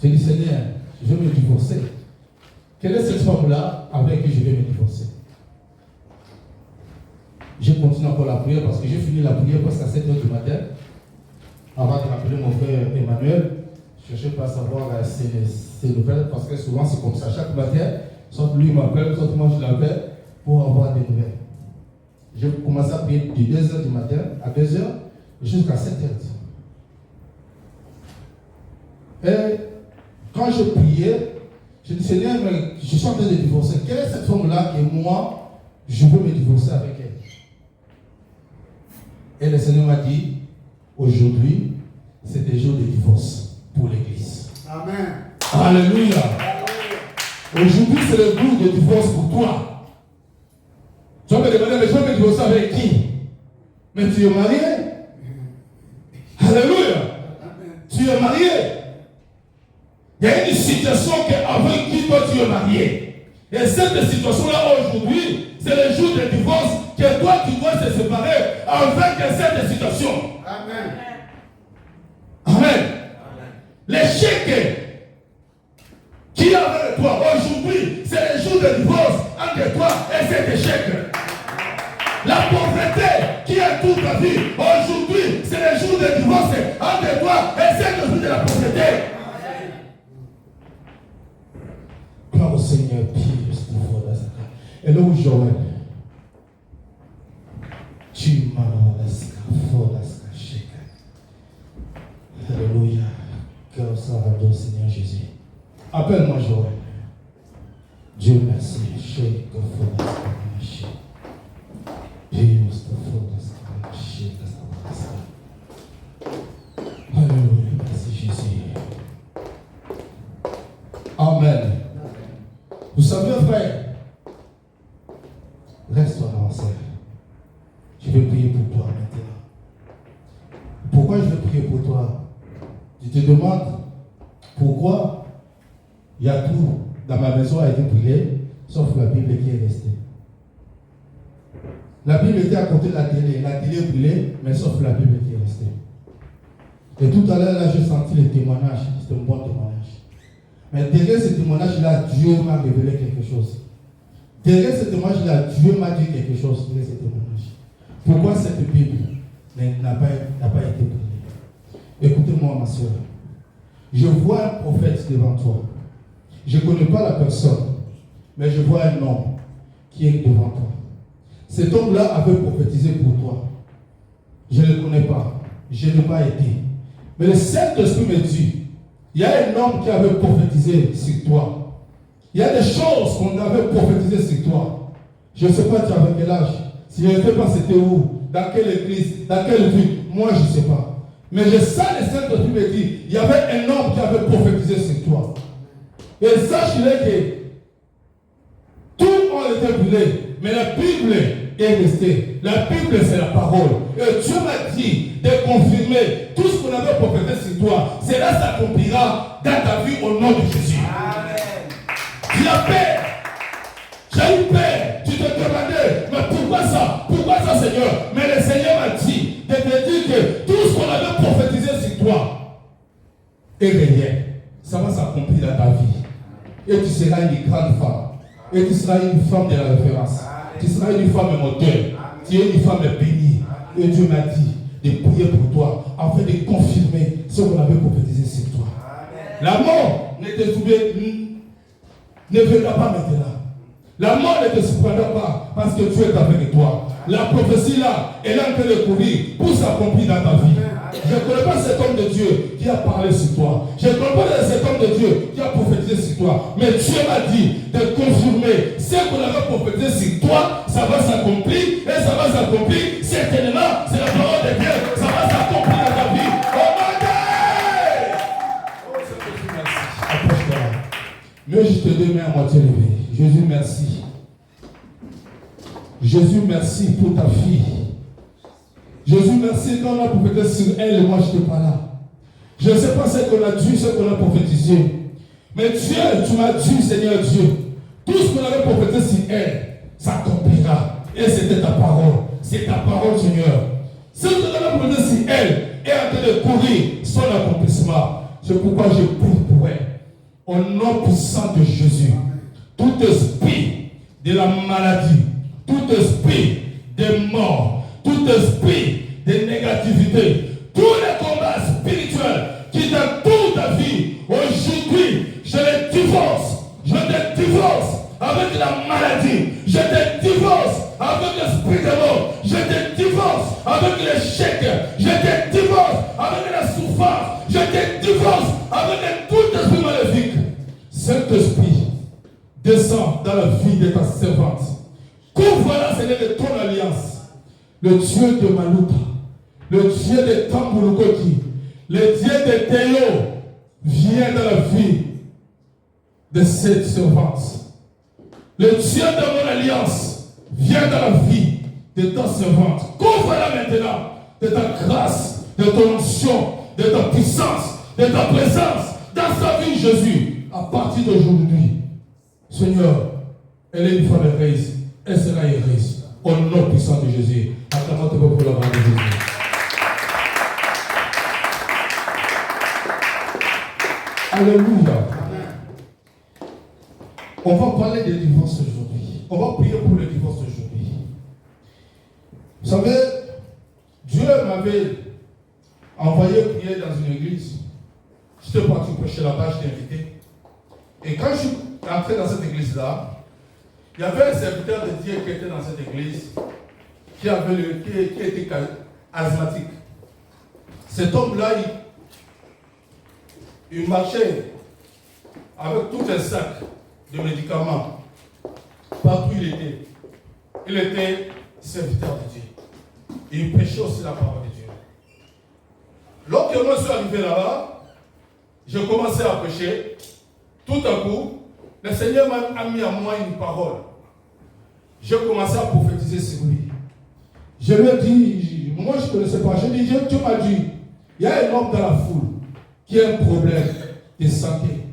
J'ai dit, Seigneur, je veux me divorcer. Quelle est cette femme-là avec qui je vais me divorcer? J'ai continué encore la prière parce que j'ai fini la prière presque à 7h du matin. Avant de rappeler mon frère Emmanuel, je ne cherchais pas à savoir ses nouvelles parce que souvent c'est comme ça. Chaque matin, soit lui m'appelle, soit moi je l'appelle pour avoir des nouvelles. J'ai commencé à prier de 2h du matin à 2h jusqu'à 7h. Et quand je priais, je dis Seigneur, mais je suis en train de divorcer. Quelle est cette femme-là que moi, je veux me divorcer avec elle? Et le Seigneur m'a dit, aujourd'hui, c'est des jours de divorce pour l'Église. Amen. Alléluia. Aujourd'hui, c'est le jour de divorce pour toi. Tu vas me demander, mais je vais me divorcer avec qui? Mais tu es marié. Alléluia. Tu es marié. Il y a une situation avec qui toi tu es marié. Et cette situation-là aujourd'hui, c'est le jour de divorce que toi tu dois se séparer avec cette situation. Amen. Amen. L'échec qui est avec toi aujourd'hui, c'est le jour de divorce entre toi et cet échec. La pauvreté qui est toute ta vie, aujourd'hui, c'est le jour de divorce entre toi et cet jour de la pauvreté. Gloire au Seigneur, et là où Joël, tu m'as alléluia, cœur Salvador, Seigneur Jésus. Appelle-moi Joël. Dieu merci. Alléluia, merci Jésus. Amen. Vous savez, frère, reste-toi dans ça. Je vais prier pour toi maintenant. Pourquoi je vais prier pour toi? Tu te demandes pourquoi il y a tout dans ma maison a été brûlé, sauf la Bible qui est restée. La Bible était à côté de la télé est brûlée, mais sauf la Bible qui est restée. Et tout à l'heure, là, j'ai senti le témoignage, c'était un bon témoignage. Mais derrière ce témoignage-là, Dieu m'a révélé quelque chose. Derrière ce témoignage-là, Dieu m'a dit quelque chose derrière ce témoignage. Pourquoi cette Bible n'a pas été brûlée? Écoutez-moi, ma soeur. Je vois un prophète devant toi. Je ne connais pas la personne, mais je vois un homme qui est devant toi. Cet homme-là avait prophétisé pour toi. Je ne le connais pas. Je n'ai pas été. Mais le Saint-Esprit me dit, il y a un homme qui avait prophétisé sur toi. Il y a des choses qu'on avait prophétisées sur toi. Je ne sais pas tu avais quel âge. Si je ne sais pas c'était où, dans quelle église, dans quelle ville, moi je ne sais pas. Mais je sens le Saint-Esprit me dit, il y avait un homme qui avait prophétisé sur toi. Et sache-le que tout a été brûlé, mais la Bible est restée. La Bible c'est la parole. Et Dieu m'a dit de confirmer tout ce qu'on avait prophétisé sur toi. Cela s'accomplira dans ta vie au nom de Jésus. Amen. Tu as peur. J'ai eu peur. Tu te demandais, mais pourquoi ça? Pourquoi ça, Seigneur? Mais le Seigneur m'a dit de te dire que tout ce qu'on avait prophétisé sur toi est réel. Ça va s'accomplir dans ta vie. Et tu seras une grande femme. Et tu seras une femme de la référence. Tu seras une femme modèle. Tu es une femme bénie. Et Dieu m'a dit de prier pour toi afin de confirmer ce qu'on avait prophétisé sur toi. La mort ne viendra pas maintenant. La mort ne te surprendra pas parce que Dieu est avec toi. La prophétie là, elle est en train de courir pour s'accomplir dans ta vie. Je ne connais pas cet homme de Dieu qui a parlé sur toi. Je ne connais pas cet homme de Dieu qui a prophétisé sur toi. Mais Dieu m'a dit de confirmer ce qu'on avait prophétisé sur toi, ça va s'accomplir et ça va s'accomplir certainement. C'est la parole de Dieu. Ça va s'accomplir dans ta vie. Oh mon Dieu! Oh Saint-Esprit, merci. Approche-toi. Mais je te demande à moitié levée. Jésus, merci. Jésus, merci pour ta fille. Jésus, merci quand on a prophétisé sur elle et moi je n'étais pas là. Je ne sais pas ce qu'on a dit, ce qu'on a prophétisé. Mais Dieu, tu m'as dit, Seigneur Dieu, tout ce qu'on avait prophétisé sur elle, s'accomplira. Et c'était ta parole. C'est ta parole, Seigneur. Ce qu'on avait prophétisé sur elle est en train de courir son accomplissement. C'est pourquoi je prie pour elle. Au nom puissant de Jésus. Tout esprit de la maladie, tout esprit de mort, tout esprit de négativité, tous les combats spirituels qui dans toute ta vie, aujourd'hui, je les divorce. Je te divorce avec la maladie. Je te divorce avec l'esprit de mort. Je te divorce avec l'échec. Je te divorce avec la souffrance. Je te divorce avec tout esprit maléfique. Cet esprit descend dans la vie de ta servante. Couvre-la, Seigneur, de ton alliance. Le Dieu de Malouta, le Dieu de Tambulukoti, le Dieu de Théo vient dans la vie de cette servante. Le Dieu de mon alliance vient dans la vie de ta servante. Couvre-la maintenant de ta grâce, de ton onction, de ta puissance, de ta présence dans sa vie, Jésus. À partir d'aujourd'hui, Seigneur, elle est une femme heureuse. Elle sera heureuse. Au nom puissant de Jésus. Acclamons-toi pour la gloire de Jésus. Alléluia. On va parler des divorces aujourd'hui. On va prier pour le divorce aujourd'hui. Vous savez, Dieu m'avait envoyé prier dans une église. J'étais parti prêcher là-bas, j'étais invité. Et quand je suis entré dans cette église-là, il y avait un serviteur de Dieu qui était dans cette église, qui était asthmatique. Cet homme-là, il marchait avec tout un sac de médicaments. Partout il était. Il était serviteur de Dieu. Il prêchait aussi la parole de Dieu. Lorsque moi je suis arrivé là-bas, j'ai commencé à prêcher. Tout à coup, le Seigneur m'a mis à moi une parole. J'ai commencé à prophétiser sur lui. Je lui ai dit, moi je ne connaissais pas, j'ai dit, Dieu m'a dit, il y a un homme dans la foule qui a un problème de santé,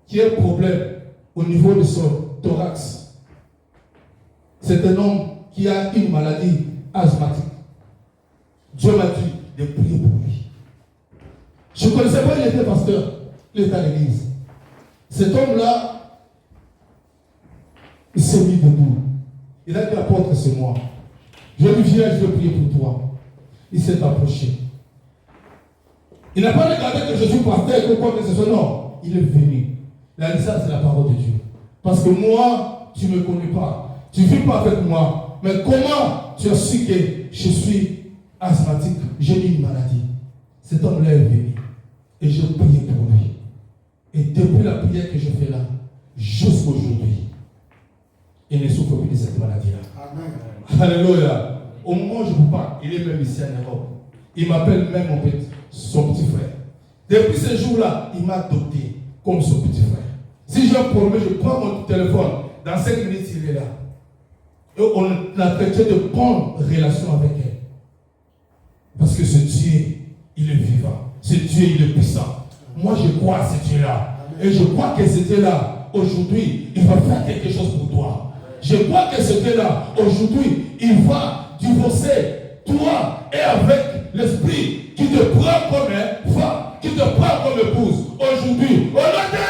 qui a un problème au niveau de son thorax. C'est un homme qui a une maladie asthmatique. Dieu m'a dit de prier pour lui. Je ne connaissais pas, il était pasteur, il était à l'église. Cet homme-là, il s'est mis debout. Il a dit, apôtre, c'est moi. Je lui viens, je vais prier pour toi. Il s'est approché. Il n'a pas regardé que je suis pasteur, que quoi que ce soit. Non, il est venu. Il a dit, ça, c'est la parole de Dieu. Parce que moi, tu ne me connais pas. Tu ne vis pas avec moi. Mais comment tu as su que je suis asthmatique? J'ai eu une maladie. Cet homme-là est venu. Et je prié pour lui. Et depuis la prière que je fais là, jusqu'aujourd'hui, il ne souffre plus de cette maladie-là. Amen. Alléluia. Au moment où je vous parle, il est même ici en Europe. Il m'appelle même son petit frère. Depuis ce jour-là, il m'a adopté comme son petit frère. Si j'ai un problème, je prends mon téléphone. Dans 5 minutes, il est là. Et on a traité de bonnes relations avec elle. Parce que ce Dieu, il est vivant. Ce Dieu, il est puissant. Moi, je crois à ce Dieu-là. Et je crois que ce Dieu-là, aujourd'hui, il va faire quelque chose pour toi. Je crois que ce Dieu-là, aujourd'hui, il va divorcer toi et avec l'esprit qui te prend comme femme, qui te prend comme épouse. Aujourd'hui, au nom de...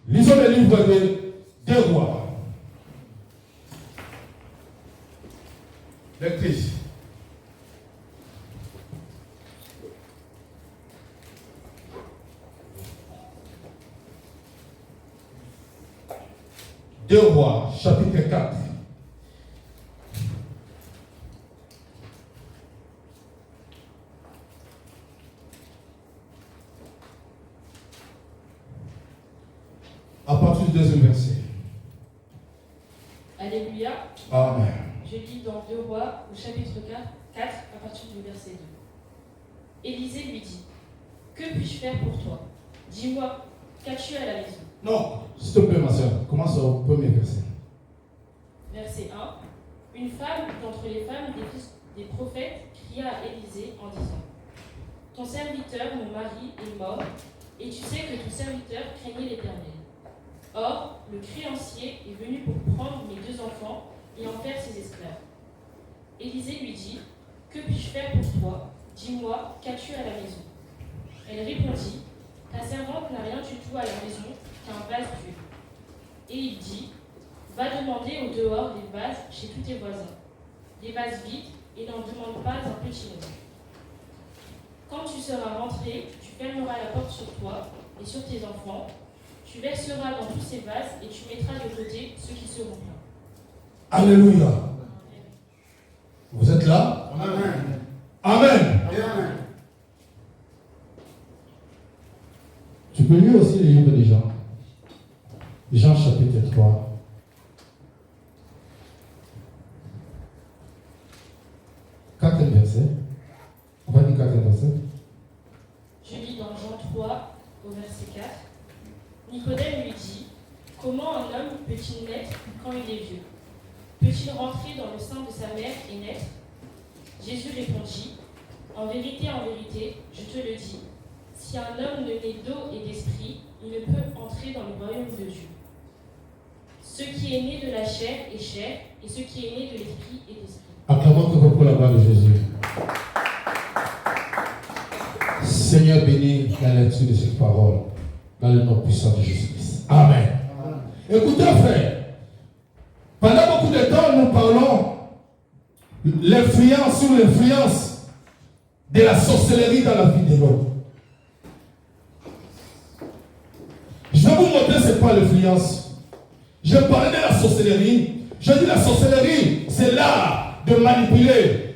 Lisons le livre des rois. Lectrice. Deux rois, chapitre 4. À partir du deuxième verset. Alléluia. Amen. Je lis dans 2 Rois, au chapitre 4, à partir du verset 2. Élisée lui dit, que puis-je faire pour toi? Dis-moi, qu'as-tu à la maison? Non, s'il te plaît, ma soeur, commence au premier verset. Verset 1. Une femme d'entre les femmes des fils des prophètes cria à Élisée en disant, ton serviteur, mon mari, est mort, et tu sais que ton serviteur craignait l'Éternel. Or, le créancier est venu pour prendre mes 2 enfants et en faire ses esclaves. Élisée lui dit, que puis-je faire pour toi? Dis-moi, qu'as-tu à la maison? Elle répondit, Ta servante n'a rien du tout à la maison qu'un vase d'huile. Et il dit, va demander au dehors des vases chez tous tes voisins, des vases vides, et n'en demande pas un petit nombre. Quand tu seras rentré, tu fermeras la porte sur toi et sur tes enfants, tu verseras dans tous ces vases et tu mettras de côté ceux qui seront pleins. Alléluia. Vous êtes là? Amen. Amen. Amen. Tu peux lire aussi les livres des Jean. Jean chapitre 3. Quatrième verset. On va dire quatrième verset. Je lis dans Jean 3, au verset 4. Nicodème lui dit, comment un homme peut-il naître quand il est vieux? Peut-il rentrer dans le sein de sa mère et naître? Jésus répondit, en vérité, je te le dis, si un homme ne naît d'eau et d'esprit, il ne peut entrer dans le royaume de Dieu. Ce qui est né de la chair est chair, et ce qui est né de l'esprit est esprit. Acclamons tout pour la gloire de Jésus. Seigneur, bénis la lecture de cette parole dans le nom puissant de Jésus-Christ. Amen. Amen. Écoutez, frère, pendant beaucoup de temps, nous parlons l'influence de la sorcellerie dans la vie de l'homme. Je vais vous montrer c'est quoi l'influence. Je parlais de la sorcellerie. Je dis la sorcellerie, c'est l'art de manipuler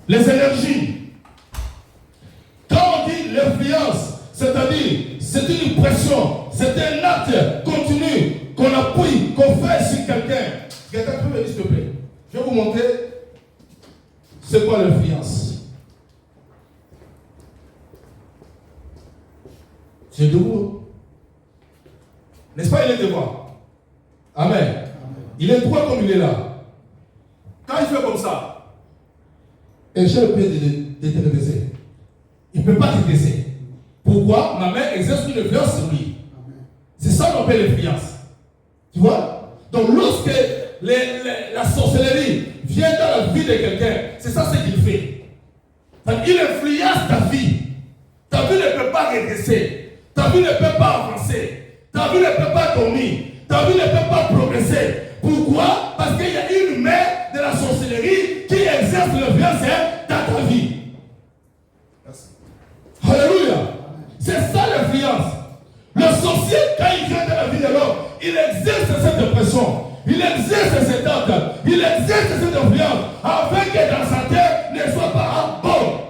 les énergies. Quand on dit l'influence, c'est-à-dire c'est une pression, c'est un acte continu qu'on appuie, qu'on fait sur quelqu'un. Quelqu'un peut venir s'il te plaît. Je vais vous montrer c'est quoi l'influence. C'est debout. N'est-ce pas, il est devant. Amen. Amen. Il est droit comme il est là. Quand il fait comme ça, et j'ai le pied de te redresser. Il ne peut pas te redresser. Pourquoi? Ma main exerce une influence sur lui. C'est ça qu'on appelle l'influence. Tu vois? Donc lorsque la sorcellerie vient dans la vie de quelqu'un, c'est ça ce qu'il fait. Il influence ta vie. Ta vie ne peut pas régresser. Ta vie ne peut pas avancer. Ta vie ne peut pas dormir. Ta vie ne peut pas progresser. Pourquoi? Parce qu'il y a une main de la sorcellerie qui exerce l'influence dans ta vie. Merci. Alléluia. C'est ça l'influence. Le sorcier, quand il vient dans la vie de l'homme, il exerce cette pression. Il exerce cet acte. Il exerce cette influence afin que dans sa tête ne soit pas bon.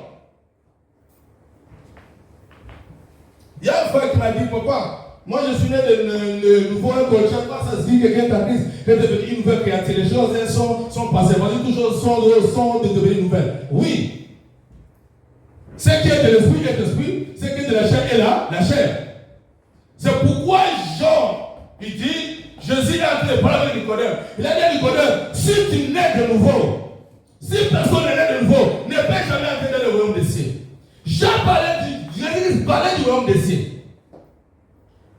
Il y a un frère qui m'a dit, papa, moi je suis né de nouveau inconscient, quand ça se dit que quelqu'un t'a dit que est devenu une nouvelle créature, les choses sont passées, vas-y, toujours sont de devenir nouvelles. Oui. Ce qui est de l'esprit est l'esprit, ce qui est de la chair est la chair. C'est pourquoi Jean, il dit, Jésus est entré par avec Nicodème. Il a dit à Nicodème, si tu nais de nouveau, si personne n'est né de nouveau, ne peut jamais entrer dans le royaume des cieux. Jésus parlait du royaume des cieux.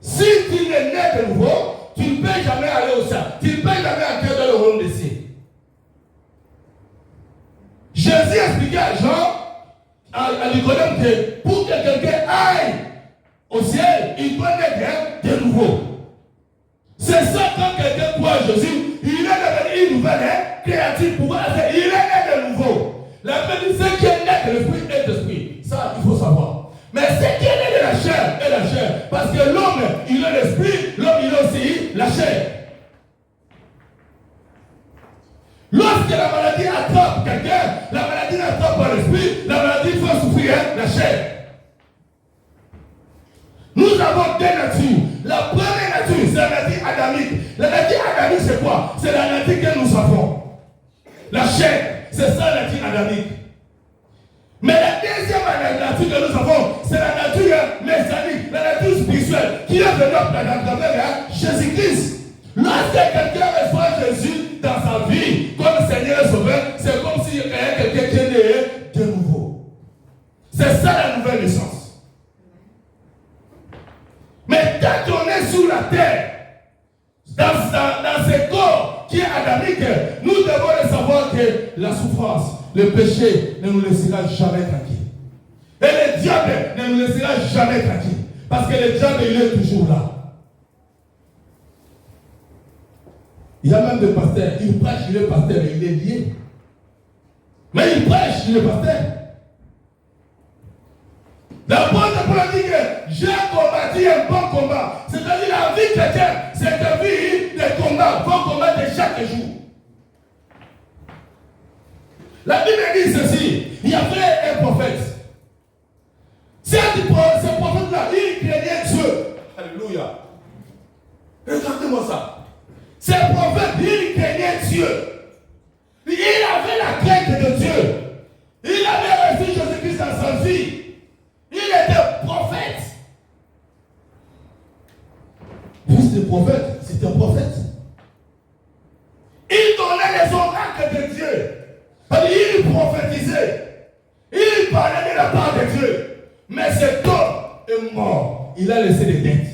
Si tu n'es né de nouveau, tu ne peux jamais aller au ciel. Tu ne peux jamais entrer dans le royaume des cieux. Jésus expliquait à Jean, à Nicodème, que pour que quelqu'un aille au ciel, il doit naître de nouveau. C'est ça quand quelqu'un croit à Jésus, il est devenu une nouvelle créature. Pourquoi? Il est né de nouveau. La Bible dit ce qui est né de l'esprit est l'esprit. Ça, il faut savoir. Mais ce qui est né de la chair est la chair. Parce que l'homme, il a l'esprit, l'homme, il a aussi la chair. Lorsque la maladie attrape quelqu'un, la maladie n'attrape pas l'esprit, la maladie fait souffrir la chair. Nous avons deux natures. La première nature, c'est la nature adamique. La nature adamique, c'est quoi? C'est la nature que nous avons. La chair, c'est ça la nature adamique. Mais la deuxième nature que nous avons, c'est la nature messianique, la nature spirituelle, qui est venue à travers Jésus-Christ. Lorsque quelqu'un reçoit Jésus dans sa vie, comme Seigneur et Sauveur, c'est comme s'il y avait quelqu'un qui est né de nouveau. C'est ça la nouvelle naissance. Mais quand on est sur la terre, dans ce corps qui est adamique, nous devons savoir que la souffrance, le péché ne nous laissera jamais tranquille. Et le diable ne nous laissera jamais tranquille. Parce que le diable, il est toujours là. Il y a même des pasteurs, il prêche, il est pasteur, mais il est lié. Mais il prêche, il est pasteur. L'apôtre Paul dit que j'ai combattu un bon combat. C'est-à-dire la vie chrétienne, c'est une vie de combat, bon combat de chaque jour. La Bible dit ceci, il y avait un prophète. Ce prophète-là, il craignait Dieu. Alléluia. Regardez-moi ça. Ce prophète, il craignait Dieu. Il avait la crainte de Dieu. Il avait reçu Jésus-Christ dans sa vie. Il était prophète. Fils de prophète, c'est un prophète. Il donnait les oracles de Dieu. Il prophétisait. Il parlait de la part de Dieu. Mais cet homme est mort. Il a laissé des dettes.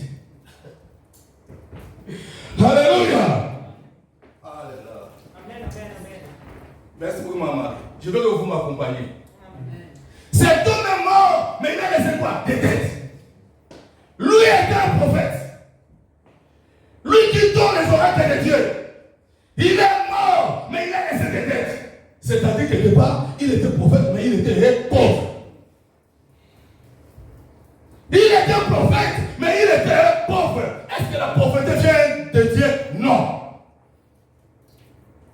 Alléluia. Amen, amen, amen. Merci beaucoup, maman. Je veux que vous m'accompagniez. Cet homme est mort, mais il a laissé quoi? Des dettes. Lui était un prophète. Lui qui donne les oracles de Dieu. Il est mort, mais il a laissé des dettes. C'est-à-dire quelque part, il était prophète, mais il était pauvre. Il était prophète, mais il était pauvre. Est-ce que la pauvreté vient de Dieu? Non.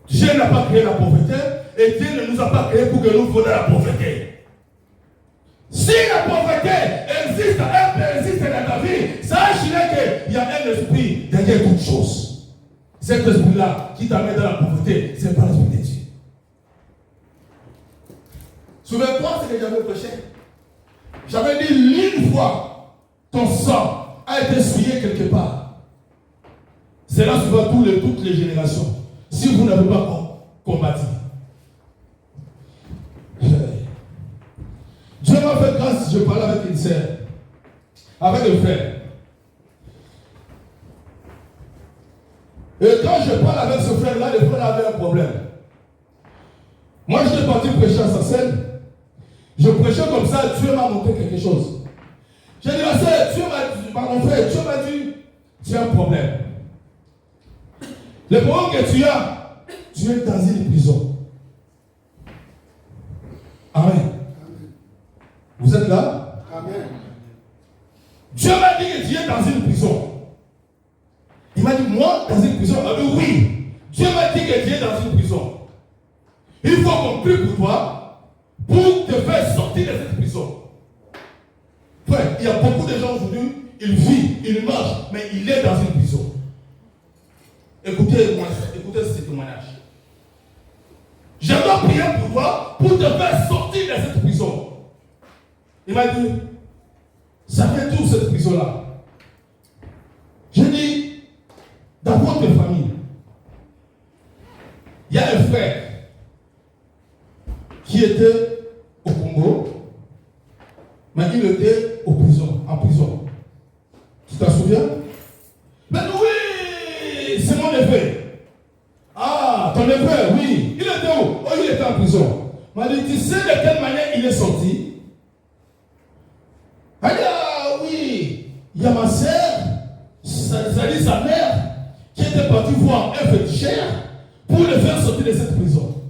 Dieu n'a pas créé la pauvreté et Dieu ne nous a pas créé pour que nous voulions la pauvreté. Si la pauvreté existe, elle peut exister dans ta vie, sache qu'il y a un esprit derrière toute chose. Cet esprit-là qui t'amène dans la pauvreté, ce n'est pas l'esprit de Dieu. Souviens-toi ce que j'avais prêché. J'avais dit une fois, ton sang a été souillé quelque part. C'est là souvent toutes les générations. Si vous n'avez pas combattu. Dieu m'a fait grâce, je parlais avec une sœur, avec un frère. Et quand je parle avec ce frère-là, le frère avait un problème. Moi, j'étais parti prêcher à sa scène. Je prêchais comme ça, Dieu m'a montré quelque chose. J'ai dit, ma sœur, Dieu m'a dit, mon frère, Dieu m'a dit, tu as un problème. Le problème que tu es dans une prison. Amen. Vous êtes là? Amen. Dieu m'a dit que tu es dans une prison. Il m'a dit, moi, dans une prison? Il m'a dit, oui. Dieu m'a dit que tu es dans une prison. Il faut qu'on prie pour toi pour te faire sortir de cette prison. Frère, il y a beaucoup de gens aujourd'hui, ils vivent, ils marchent, mais il est dans une prison. Écoutez ce témoignage. Je dois prier pour toi pour te faire sortir de cette prison. Il m'a dit, ça fait tout cette prison-là. Je dis, dans votre famille, il y a un frère qui était au Congo, mais il était en prison. Tu t'en souviens? Mais oui, c'est mon neveu. Ah, ton neveu, oui. Il était où? Oh, il était en prison. Il m'a dit, tu sais de quelle manière il est sorti? Elle dit, ah oui, il y a ma soeur, c'est-à-dire sa mère, qui était partie voir un féticheur pour le faire sortir de cette prison.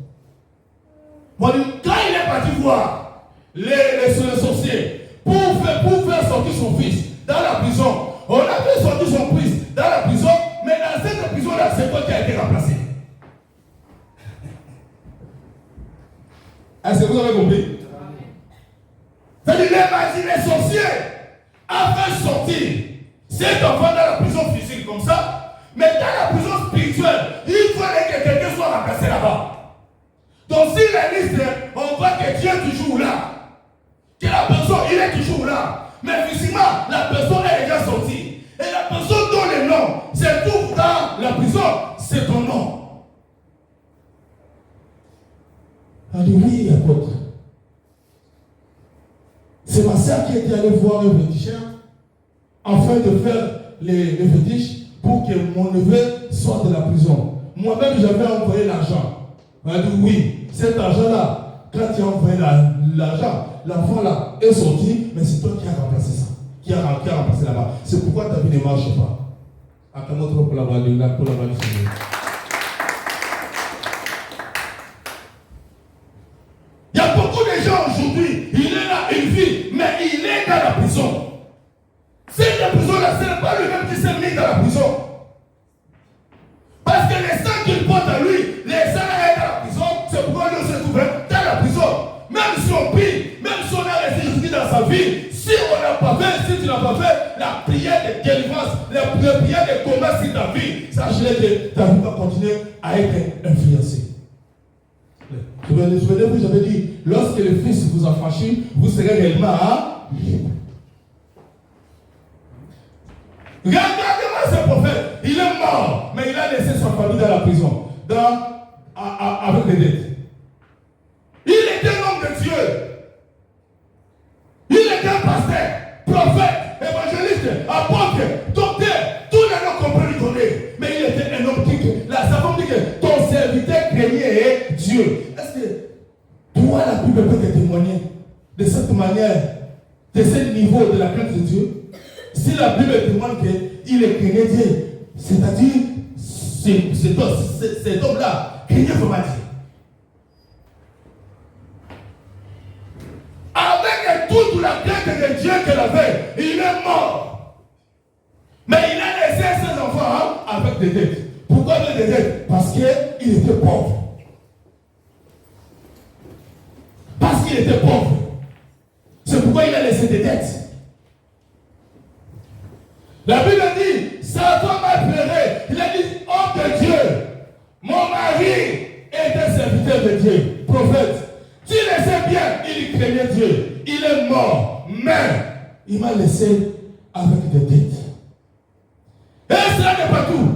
Moi, quand il est parti voir les sorciers pour faire sortir son fils dans la prison, on a fait sortir son fils dans la prison, mais dans cette prison-là, c'est toi qui a été remplacé. Est-ce que vous avez compris? C'est-à-dire, les sorciers a fait sortir cet enfant dans la prison physique comme ça, mais dans la prison spirituelle, il fallait que quelqu'un soit remplacé là-bas. Donc si la liste, on voit que Dieu est toujours là. Que la personne, il est toujours là. Mais physiquement, la personne est déjà sortie. Et la personne dont le nom se trouve dans la prison, c'est ton nom. Elle dit oui, apôtre. C'est ma soeur qui était allée voir un féticheur afin de faire les fétiches pour que mon neveu sorte de la prison. Moi-même, j'avais envoyé l'argent. Elle dit oui, cet argent-là, quand tu as envoyé l'argent, l'enfant là est sorti, mais c'est toi qui as remplacé ça, qui a remplacé là-bas. C'est pourquoi ta vie ne marche pas. Attends-moi pour la valeur, pour la valeur. Il y a beaucoup de gens aujourd'hui, il est là, il vit, mais il est dans la prison. Cette prison-là, ce n'est pas lui-même qui s'est mis dans la prison. Parce que les sangs qu'il porte à lui, les sangs là est dans la prison, c'est pourquoi nous se trouvons dans la prison. Même si on prie, même si on a resté jusqu'ici dans sa vie, si on n'a pas fait, si tu n'as pas fait la prière de délivrance, la prière de combat sur ta vie, sache-le que ta vie va continuer à être influencée. Souvenez-vous, j'avais dit, lorsque le Fils vous affranchit, vous serez réellement libre. Regardez-moi ce prophète, il est mort, mais il a laissé sa famille dans la prison, avec les dettes. Il était un homme de Dieu. Il était un pasteur, prophète, évangéliste, apôtre, docteur, tous les noms qu'on peut lui donner. Mais il était un homme qui, sa femme dit que ton serviteur craignait Dieu. Est-ce que toi, la Bible peut te témoigner de cette manière, de ce niveau de la crainte de Dieu? Si la Bible témoigne qu'il est craignait Dieu, c'est-à-dire cet homme-là craignait vraiment Dieu. Avec toute la crainte de Dieu qu'elle avait, il est mort. Mais il a laissé ses enfants avec des dettes. Pourquoi avec des dettes? Parce qu'il était pauvre. Parce qu'il était pauvre. C'est pourquoi il a laissé des dettes. La Bible dit, sa femme a pleuré. Il a dit, homme de Dieu, mon mari était serviteur de Dieu, prophète. Tu le sais bien, il craignait Dieu. Il est mort, mais il m'a laissé avec des dettes. Et cela n'est pas tout.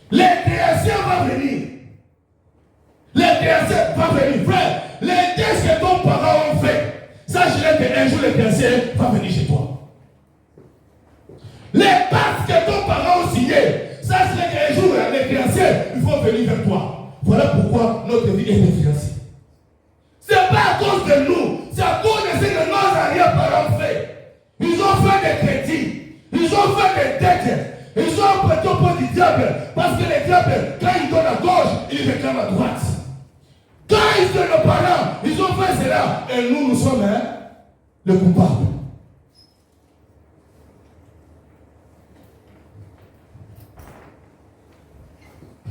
Les créations vont venir. Les créations vont venir. Frère, les tests que ton parent ont fait, sache-le qu'un jour les créations vont venir chez toi. Les pactes que ton parent ont signés, sache-le qu'un jour les créations ils vont venir vers toi. Voilà pourquoi notre vie est influencée. Ce n'est pas à cause de nous, c'est à cause de ce que nos arrière-parents ont fait. Ils ont fait des crédits, ils ont fait des dettes, ils ont prêté au pot du diable. Parce que les diables, quand ils donnent à gauche, ils réclament à droite. Quand ils donnent nos parents, ils ont fait cela. Et nous sommes les coupables.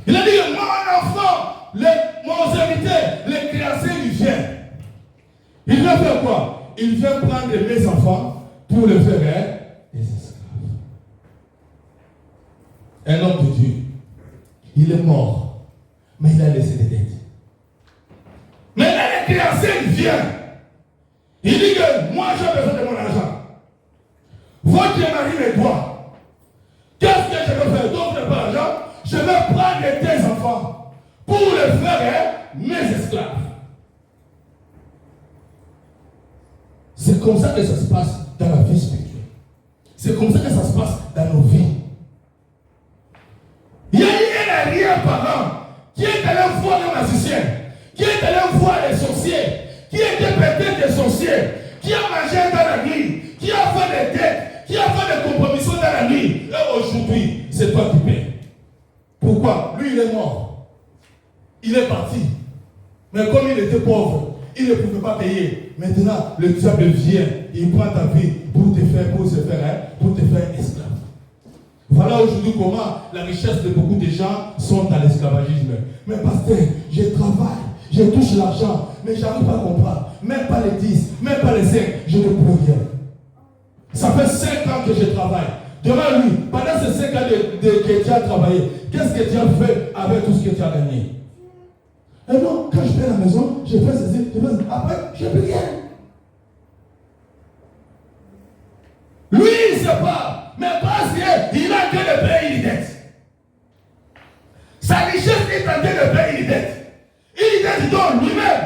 Il a dit, mon enfant, mon serviteur, les créanciers, il vient. Il vient faire quoi? Il vient prendre mes enfants pour les faire des esclaves. Un homme de Dieu. Il est mort, mais il a laissé des dettes. Mais là, les créanciers, il vient. Il dit que moi, j'ai besoin de mon argent. Votre mari me doit. Qu'est-ce que je vais faire? Donc, je n'ai pas d'argent. Je vais prendre tes enfants pour les faire mes esclaves. C'est comme ça que ça se passe dans la vie spirituelle. C'est comme ça que ça se passe dans nos vies. Il y a eu un arrière-parent qui est allé voir un magicien, qui est allé voir les sorciers, qui était peut-être des sorciers, qui a mangé dans la nuit, qui a fait des dettes, qui a fait des compromissions dans la nuit. Et aujourd'hui, c'est toi qui paies. Pourquoi? Lui, il est mort. Il est parti. Mais comme il était pauvre, il ne pouvait pas payer. Maintenant, le diable vient, il prend ta vie pour te faire esclave. Voilà aujourd'hui comment la richesse de beaucoup de gens sont dans l'esclavagisme. Mais pasteur, je travaille, je touche l'argent, mais je n'arrive pas à comprendre. Même pas les 10, même pas les 5, je ne peux rien. Ça fait 5 ans que je travaille. Devant lui, pendant ces 5 ans que tu as travaillé, qu'est-ce que tu as fait avec tout ce que tu as gagné? Et non, quand je vais à la maison, je fais ceci, je fais ceci. Après, je ne peux rien. Lui, il ne sait pas, mais parce qu'il a que de payer une dette. Sa richesse est en train de payer une dette. Une dette dont lui-même,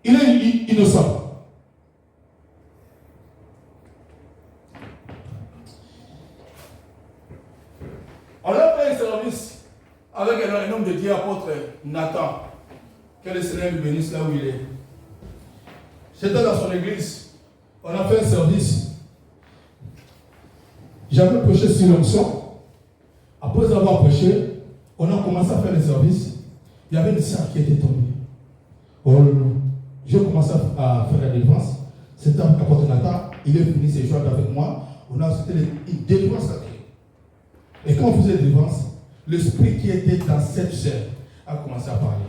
il est innocent. On a fait un service avec un homme de Dieu, apôtre Nathan, Que le Seigneur lui bénisse là où il est. J'étais dans son église. On a fait un service. J'avais prêché sur l'onction. Après avoir prêché, on a commencé à faire le service. Il y avait une sœur qui était tombée. J'ai commencé à faire la délivrance. C'était un apôtre. Il est venu se joindre avec moi. On a c'était une délivrance sacrée. Et quand on faisait la délivrance, l'esprit qui était dans cette sœur a commencé à parler.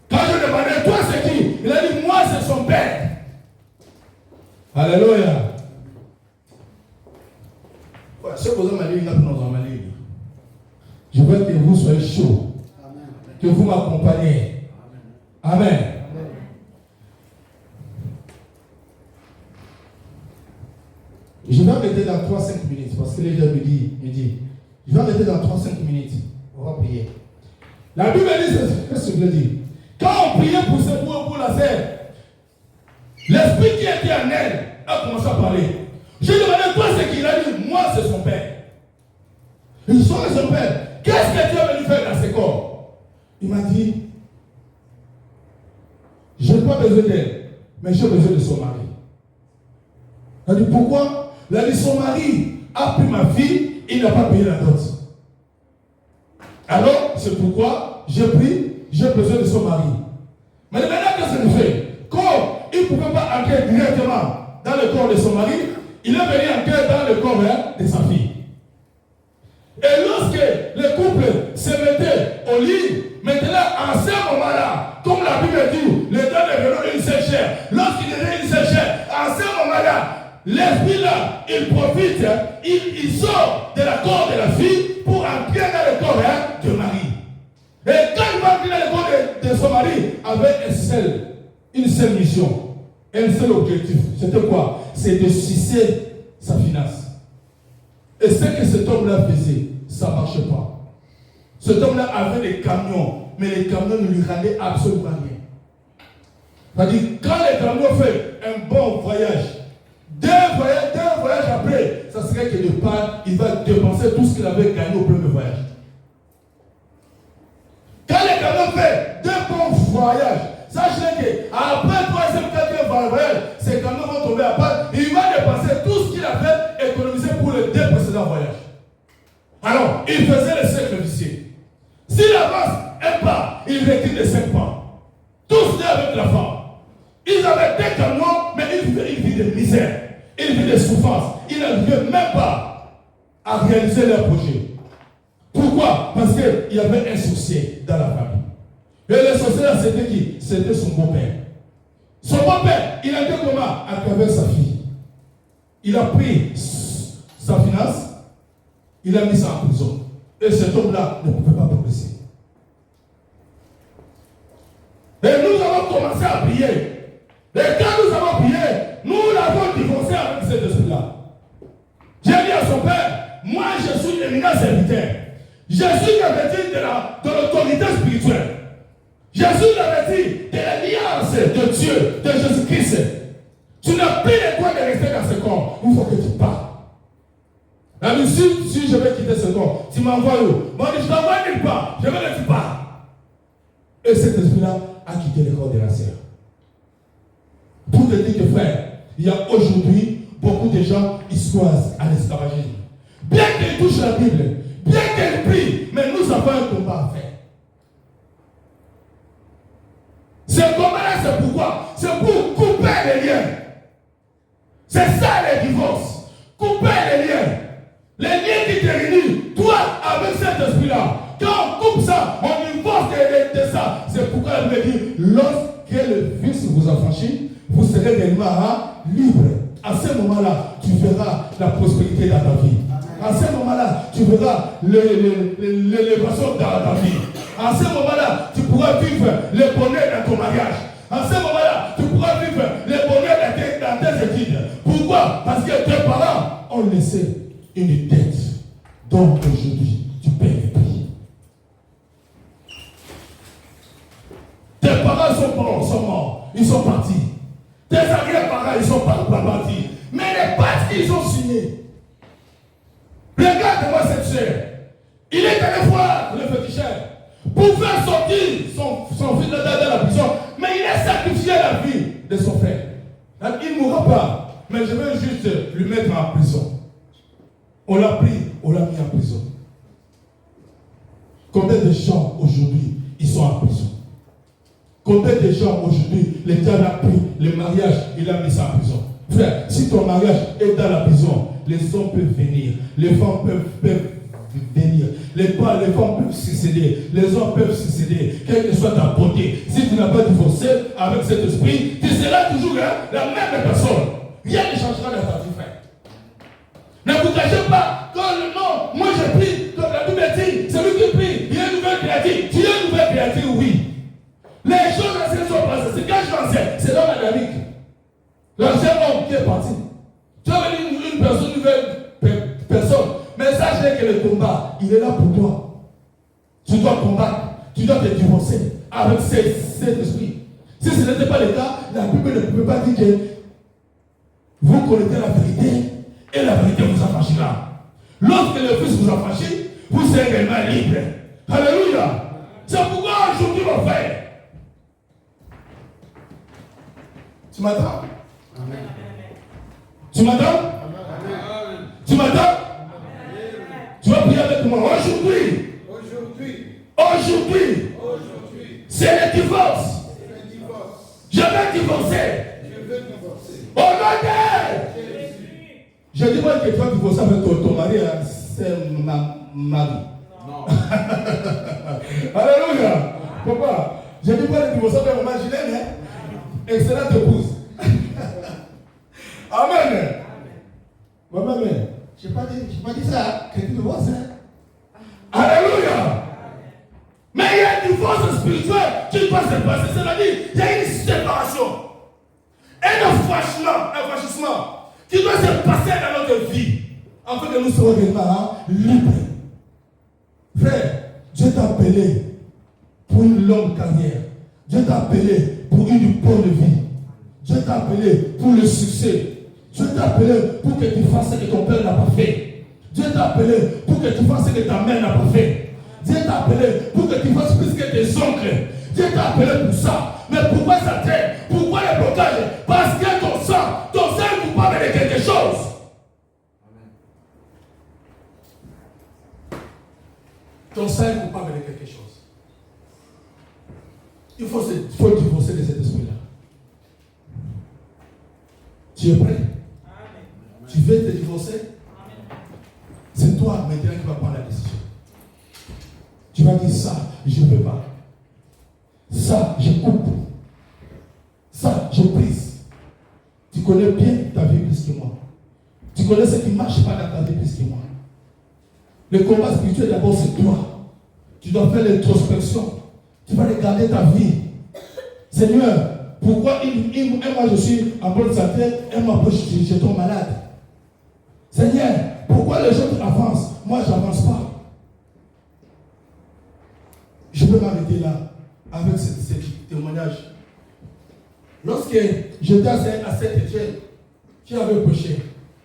Quand je demandais, toi c'est qui? Il a dit, moi c'est son père. Alléluia. Voilà, ce que vous avez dit, je veux que vous soyez chaud. Amen. Que vous m'accompagnez. Amen. Amen. Amen. Je vais arrêter dans 3-5 minutes parce que les gens me disent, je vais arrêter dans 3-5 minutes. On va prier. La Bible dit, qu'est-ce que je veux dire? Quand on priait pour la sœur, l'esprit qui était en elle a commencé à parler. J'ai demandé, toi c'est qu'il a dit, moi c'est son père. Ils sont son père. Qu'est-ce que Dieu est venu faire dans ce corps? Il m'a dit, je n'ai pas besoin d'elle, mais j'ai besoin de son mari. Il a dit, pourquoi? Il a dit, son mari a pris ma fille, il n'a pas payé la dot. Alors, c'est pourquoi j'ai besoin de son mari. Mais maintenant, qu'est-ce qu'il fait? Comme il ne pouvait pas entrer directement dans le corps de son mari, il est venu entrer dans le corps de sa fille. Et lorsque le couple se mettait au lit, maintenant, en ce moment-là, comme la Bible dit, les deux deviennent une seule chair. Lorsqu'il devient une seule chair, en ce moment-là, l'esprit-là, il profite, il sort de la corps de la fille pour entrer dans le corps de mari. Et quand il va entrer dans le corps de son mari, avec une seule mission, un seul objectif, c'était quoi? C'est de sucer sa finance. Et ce que cet homme-là faisait, ça ne marchait pas. Cet homme-là avait des camions, mais les camions ne lui rendaient absolument rien. C'est-à-dire, quand les camions font un bon voyage, deux voyages après, ça serait que de part, il va dépenser tout ce qu'il avait gagné au premier voyage. Quand les camions font deux bons voyages, sachez qu'après le troisième, quatrième voyage, ces camions vont tomber à part, il va dépenser tout ce qu'il a fait économiser pour les deux précédents voyages. Alors, il faisait le cercle vicieux. S'il avance un pas, il retire les 5 pas. Tous deux avec la femme. Ils avaient des camions, mais ils vivaient une vie de misère. Ils vivaient de souffrance. Ils n'arrivaient même pas à réaliser leur projet. Pourquoi? Parce qu'il y avait un sorcier dans la famille. Et le sorcier là, c'était qui? C'était son beau-père. Son beau-père, il a été comment? À travers sa fille. Il a pris sa finance, il a mis ça en prison. Et cet homme-là ne pouvait pas progresser. Et nous avons commencé à prier. Et quand nous avons prié, nous l'avons divorcé avec cet esprit-là. J'ai dit à son père, moi je suis éminent serviteur. Je suis revêtu de l'autorité spirituelle. Je suis revêtu de l'alliance de Dieu, de Jésus-Christ. Tu n'as plus le droit de rester dans ce corps. Il faut que tu partes. Si je vais quitter ce corps, tu m'envoies où? Moi, je t'envoie nulle part. Je vais que tu partes. Et cet esprit-là a quitté le corps de la sœur. Pour te dire que frère, il y a aujourd'hui beaucoup de gens qui sont à l'esclavagisme. Bien qu'ils touchent la Bible, bien qu'ils prient, mais nous avons un combat à faire. Ce combat-là, c'est pourquoi? C'est pour couper les liens. C'est ça les divorces. Couper les liens. Les liens qui te réunissent, toi, avec cet esprit-là. Quand on coupe ça, on divorce de ça. C'est pourquoi elle me dit, lorsque le Fils vous affranchit, vous serez réellement libre. À ce moment-là, tu verras la prospérité dans ta vie. À ce moment-là, tu verras l'élévation dans ta vie. À ce moment-là, tu pourras vivre le bonheur dans ton mariage. À ce moment-là, tu pourras vivre le bonheur dans tes études. Pourquoi? Parce que tes parents ont laissé une dette dont aujourd'hui tu payes les prix. Tes parents sont morts, ils sont partis. Tes arrière-parents, ils sont partis. Mais les pactes qu'ils ont signés. Regarde-moi cette chair. Il est allé voir le féticheur pour faire sortir pas. Mais je veux juste lui mettre en prison. On l'a pris, on l'a mis en prison. Combien de gens aujourd'hui, ils sont en prison? Combien de gens aujourd'hui, le diable a pris le mariage, il a mis ça en prison? Frère, si ton mariage est dans la prison, les hommes peuvent venir, les femmes peuvent venir, les femmes peuvent succéder, les hommes peuvent succéder, quelle que soit ta beauté. Si tu n'as pas divorcé avec cet esprit, tu seras toujours la même personne. Rien ne changera dans ta vie, frère. Ne vous cachez pas, quand le nom, moi j'ai pris, comme la Bible dit, c'est lui qui prie, il y a une nouvelle créature. Tu es une nouvelle créature, oui. Les choses anciennes sont passées, c'est quand je l'ancien, c'est dans la dynamique. L'ancien homme qui est parti. Tu as venu une personne, une nouvelle personne. Mais sache que le combat, il est là pour toi. Tu dois combattre, tu dois te divorcer avec cet esprit. Si ce n'était pas le cas, la Bible ne peut pas dire que vous connaissez la vérité et la vérité vous affranchira. Lorsque le Fils vous affranchit, vous serez réellement libre. Alléluia. C'est pourquoi aujourd'hui, mon frère, tu m'entends? Amen. Tu m'entends? Amen. Tu m'entends? Tu vas prier avec moi. Aujourd'hui, c'est le divorce. Je vais divorcer. Au nom de je dis pas que tu vas divorcer avec ton mari, c'est ma mari. Non. Alléluia. Pourquoi? Je dis pas de divorcer avec mon mari, je l'aime, hein? Excellente épouse. Amen. Maman, je n'ai pas dit ça, que tu divorces. Alléluia. Mais il y a une divorce spirituelle qui doit se passer. C'est-à-dire, il y a une séparation. Un affranchissement qui doit se passer dans notre vie. Afin que nous soyons vraiment libres. Frère, Dieu t'a appelé pour une longue carrière. Dieu t'a appelé pour une bonne vie. Dieu t'a appelé pour le succès. Dieu t'a appelé pour que tu fasses ce que ton père n'a pas fait. Dieu t'a appelé pour que tu fasses ce que ta mère n'a pas fait. Dieu t'a appelé pour que tu fasses plus que tes oncles. Dieu t'a appelé pour ça. Mais pourquoi ça traîne? Pourquoi le blocage? Parce que ton sang est coupable de quelque chose. Ton sang est coupable de quelque chose. Il faut divorcer de cet esprit-là. Tu es prêt? Amen. Tu veux te divorcer? Amen. C'est toi maintenant qui vas prendre la décision. Tu vas dire ça, je ne veux pas. Ça, je coupe. Ça, je brise. Tu connais bien ta vie plus que moi. Tu connais ce qui ne marche pas dans ta vie plus que moi. Le combat spirituel d'abord c'est toi. Tu dois faire l'introspection. Tu vas regarder ta vie. Seigneur, pourquoi moi je suis en bonne santé et moi je tombe malade? Seigneur, pourquoi les gens avancent? Moi je n'avance pas. Je peux m'arrêter là avec ce témoignage. Lorsque j'étais à Saint-Étienne, qui avait prêché,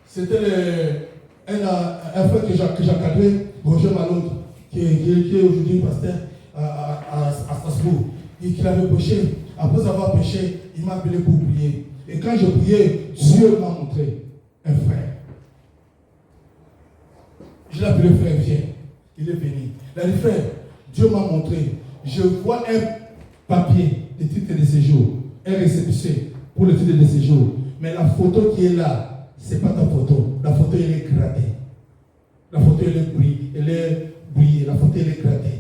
c'était un frère que j'encadrais, Roger Malonde, qui est aujourd'hui pasteur à Strasbourg, et qui avait prêché. Après avoir prêché, il m'a appelé pour prier. Et quand je priais, Dieu m'a montré un frère. Je l'ai appelé frère, viens. Il est venu. Il a dit, frère, Dieu m'a montré. Je vois un papier de titre de séjour, un récépissé pour le titre de séjour. Mais la photo qui est là, ce n'est pas ta photo. La photo, elle est gradée. La photo, elle est brillée. La photo, elle est gradée.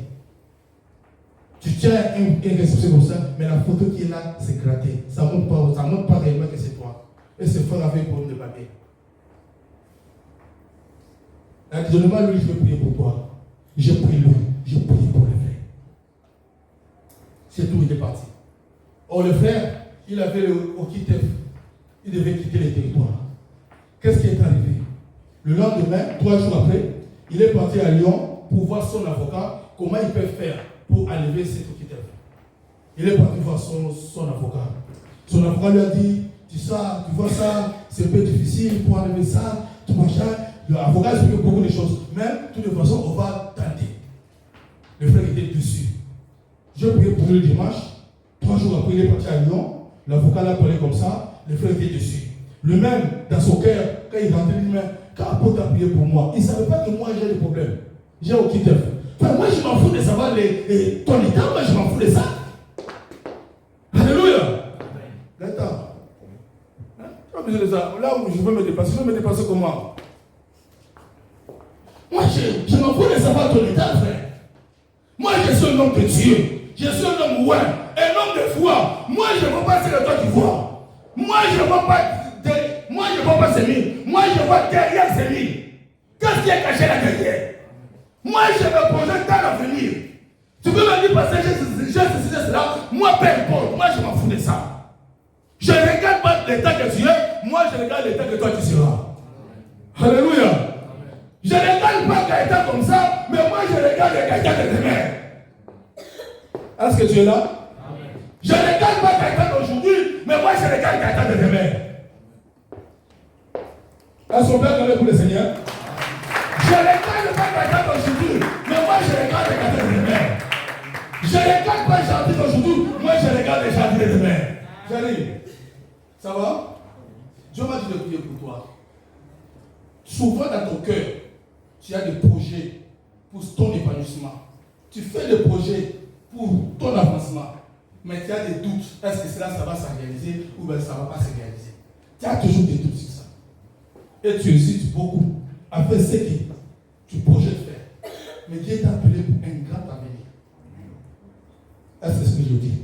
Tu tiens un récépissé comme ça, mais la photo qui est là, c'est gradé. Ça ne montre pas réellement que c'est toi. Et c'est fort avec un problème de papier. Actuellement, lui, je vais prier pour toi. Je prie lui, je prie pour le frère. C'est tout, il est parti. Or, le frère, il avait le Okitef. Il devait quitter le territoire. Qu'est-ce qui est arrivé? Le lendemain, 3 jours après, il est parti à Lyon pour voir son avocat, comment il peut faire pour enlever cet Okitef. Il est parti voir son avocat. Son avocat lui a dit, tu vois ça, c'est un peu difficile pour enlever ça, tout machin. L'avocat explique beaucoup de choses. Mais, de toute façon, on va tenter. Le frère était dessus. Je priais pour lui le dimanche. 3 jours après, il est parti à Lyon. L'avocat l'a parlé comme ça. Le frère était dessus. Lui-même, dans son cœur, quand il rentrait, il dit, quand l'apôtre a prié pour moi, il ne savait pas que moi j'ai des problèmes. J'ai aucun tef. Enfin, moi je m'en fous de savoir ton état, moi je m'en fous de ça. Alléluia. Attends. Tu n'as pas besoin de ça. Là où je veux me dépasser comment? Moi je m'en fous de savoir ton état, frère. Moi je suis un homme de Dieu. Je suis un homme ouais, un homme de foi. Moi je ne vois pas ce que toi tu vois. Moi je ne vois pas ces murs. Moi je vois derrière ces murs. Qu'est-ce qui est caché là derrière? Moi je me projette dans l'avenir. Tu peux me dire parce que j'ai cela. Moi peu importe. Moi je m'en fous de ça. Je ne regarde pas l'état que tu es. Moi je regarde l'état que toi tu seras. Alléluia. Je ne regarde pas quelqu'un comme ça. Mais moi je regarde quelqu'un de demain. Est-ce que tu es là? Amen. Je ne regarde pas quelqu'un d'aujourd'hui, mais moi je regarde quelqu'un de demain. Est-ce qu'on peut regarder pour le Seigneur? Je ne regarde pas quelqu'un d'aujourd'hui, mais moi je regarde quelqu'un de demain. Je ne regarde pas les jardins d'aujourd'hui, moi je regarde les jardins de demain. J'arrive. Ça va? Dieu m'a dit de prier pour toi. Souvent dans ton cœur, tu as des projets pour ton épanouissement. Tu fais des projets pour ton avancement, mais tu as des doutes. Est-ce que cela ça va se réaliser ou bien ça ne va pas se réaliser? Tu as toujours des doutes sur ça. Et tu hésites beaucoup à faire ce que tu projettes faire. Mais Dieu t'a appelé pour un grand avenir. Est-ce que c'est ce que je dis?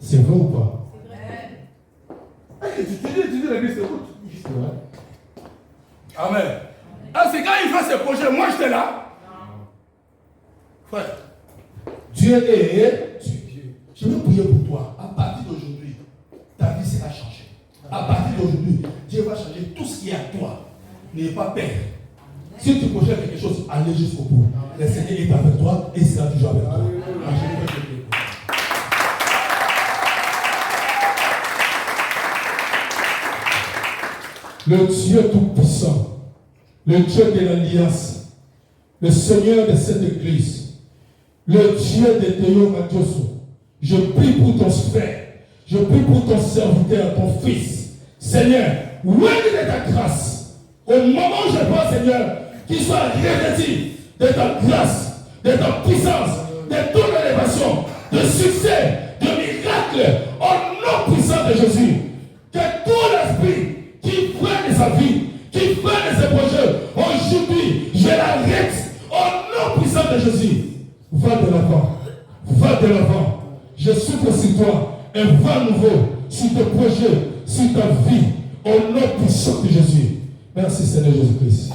C'est vrai ou pas? C'est vrai. Tu dis l'église, c'est vrai. Amen. Ah, c'est quand il fait ses projets, moi j'étais là. Frère. Dieu est Dieu. Je vais prier pour toi. À partir d'aujourd'hui, ta vie sera changée. À partir d'aujourd'hui, Dieu va changer tout ce qui est à toi. N'aie pas peur. Si tu projettes quelque chose, allez jusqu'au bout. Le Seigneur est avec toi et il sera toujours avec toi. Le Dieu Tout-Puissant, le Dieu de l'Alliance, le Seigneur de cette église, le Dieu de Théo Matioso, je prie pour ton frère, je prie pour ton serviteur, ton fils. Seigneur, loin de ta grâce, au moment où je prie, Seigneur, qu'il soit revêtu de ta grâce, de ta puissance, de ton élévation, de succès, de miracles, au nom puissant de Jésus. Que tout l'esprit qui freine sa vie, qui freine ses projets, aujourd'hui, je l'arrête au nom puissant de Jésus. Va de l'avant, va de l'avant. Je souffle sur toi un vent nouveau sur tes projets, sur ta vie, au nom puissant de Jésus. Merci Seigneur Jésus-Christ.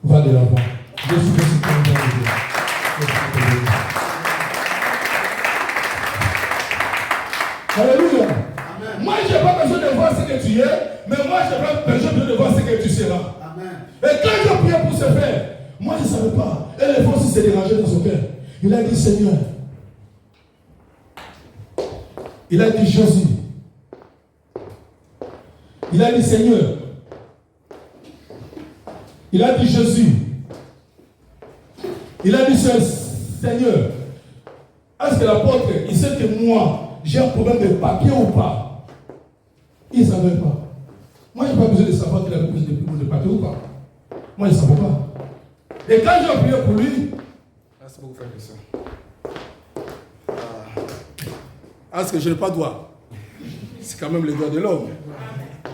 Va de l'avant. Je souffle sur toi un vent nouveau. Alléluia. Amen. Moi, je n'ai pas besoin de voir ce que tu es, mais moi, je n'ai pas besoin de voir ce que tu seras. Amen. Et quand je priais pour ce frère, moi, je ne savais pas. Et les forces s'est dérangé dans son cœur. Il a dit, Seigneur. Il a dit, Jésus. Il a dit, Seigneur. Il a dit, Jésus. Il a dit, Seigneur. Est-ce que l'apôtre, il sait que moi, j'ai un problème de papier ou pas? Il ne savait pas. Moi, je n'ai pas besoin de savoir qu'il avait plus de papier ou pas. Moi, je ne savais pas. Et quand j'ai prié pour lui, merci beaucoup, frère Christian. Est-ce que je n'ai pas de doigt? C'est quand même le doigt de l'homme.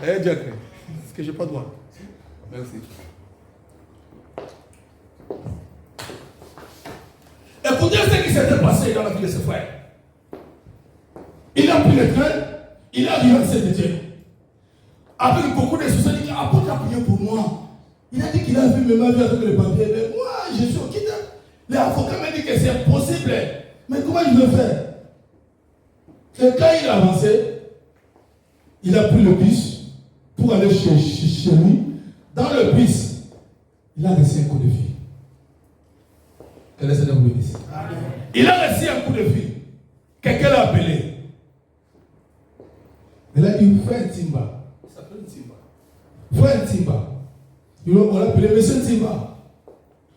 Eh, Dieu, est-ce que je n'ai pas de doigt? Merci. Écoutez ce qui s'était passé dans la vie de ce frère. Il a pris le train, il a dit à Dieu. Avec beaucoup de soucis, il dit, apôtre a prié pour moi. Il a dit qu'il a vu ma vie avec le papier. Mais moi, je suis au quitte. L'avocat m'a dit que c'est impossible. Mais comment je vais faire? Et quand il a avancé, il a pris le bus pour aller chez lui. Dans le bus, il a reçu un coup de fil. Que le Seigneur vous bénisse. Il a reçu un coup de fil. Quelqu'un l'a appelé. Il a dit, frère Timba. Il s'appelle Timba. Frère Timba. On l'a appelé Monsieur Timba.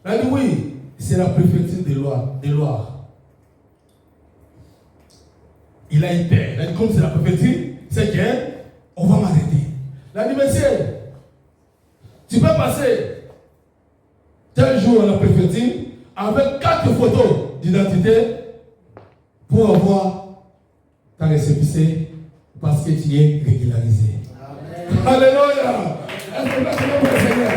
Il a dit, oui, c'est la préfecture de Loire. Il a eu peur. Il a dit, comme c'est la préfecture, c'est qu'on on va m'arrêter. La dit, monsieur, tu peux passer tel jour à la préfecture avec 4 photos d'identité pour avoir ta récépissé parce que tu es régularisé. Amen. Alléluia. Est-ce que merci pour le Seigneur?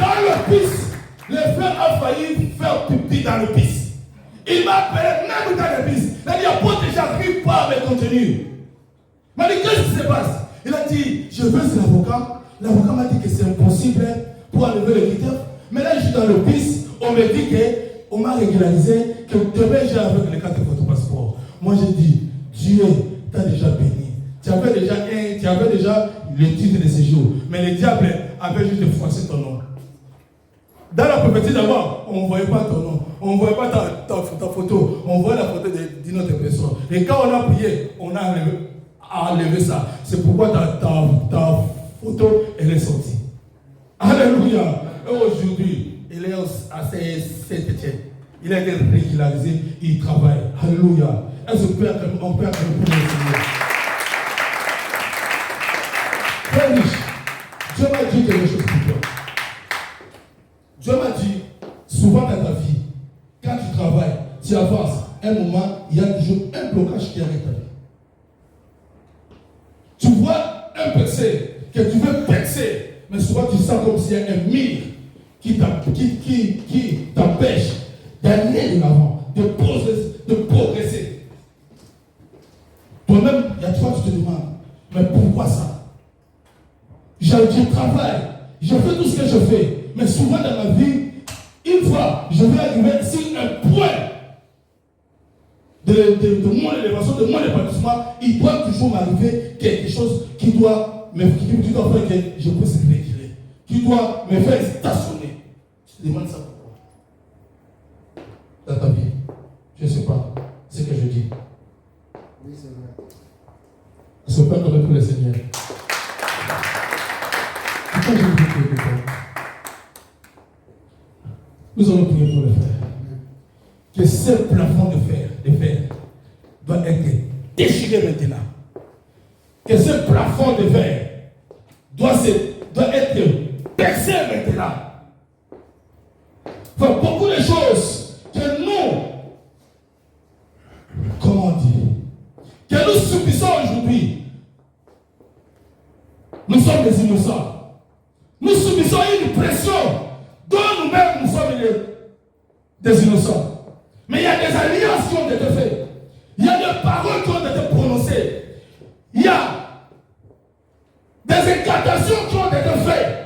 Dans le pisse, le frère a failli faire pipi dans le pisse. Il m'a appelé même dans le pisse. Il a dit, apôtre, j'arrive pas à me contenir. Il m'a dit, qu'est-ce qui se passe? Il a dit, je veux c'est l'avocat. L'avocat m'a dit que c'est impossible pour enlever le critère. Mais là, je suis dans le pisse. On me dit qu'on m'a régularisé, que demain j'ai avec les 4 photos passeport. Moi, j'ai dit, Dieu t'a déjà béni. Tu avais déjà le titre de séjour. Mais le diable avait juste froissé ton nom. Dans la prophétie d'abord, on ne voyait pas ton nom. On ne voyait pas ta photo. On voyait la photo d'une autre personne. Et quand on a prié, on a enlevé ça. C'est pourquoi ta photo, elle est sortie. Alléluia. Et aujourd'hui, il est à Saint-Étienne. Il a été régularisé, il travaille. Alléluia. Est-ce qu'on peut acclamer pour le Seigneur? Très riche. Dieu m'a dit quelque chose pour toi. Dieu m'a dit, souvent dans ta vie, quand tu travailles, tu avances, un moment, il y a toujours un blocage qui arrête ta vie. Tu vois un percé que tu veux percer, mais souvent tu sens comme s'il y a un mur qui t'empêche d'aller de l'avant, de progresser. Toi-même, il y a toi, tu te demandes, mais pourquoi ça? Je travaille, je fais tout ce que je fais, mais souvent dans ma vie, une fois, je vais arriver sur un point de mon élévation, de mon épanouissement, il doit toujours m'arriver quelque chose qui doit faire que je puisse réguler, qui doit me faire stationner. Tu te demandes ça pourquoi? Dans ta vie, je ne sais pas ce que je dis. Oui, c'est vrai. Ce Père comme pour le Seigneur. Pourquoi je vous dis que nous allons prier pour le faire. Que ce plafond de fer doit être déchiré maintenant. Que ce plafond de verre doit être percé maintenant. Enfin, beaucoup de choses que nous, comment dire, que nous subissons aujourd'hui, nous sommes des innocents. Nous subissons une pression dont nous-mêmes nous sommes des innocents. Mais il y a des alliances qui ont été faites. Il y a des paroles qui ont été prononcées. Il y a des incantations qui ont été faites.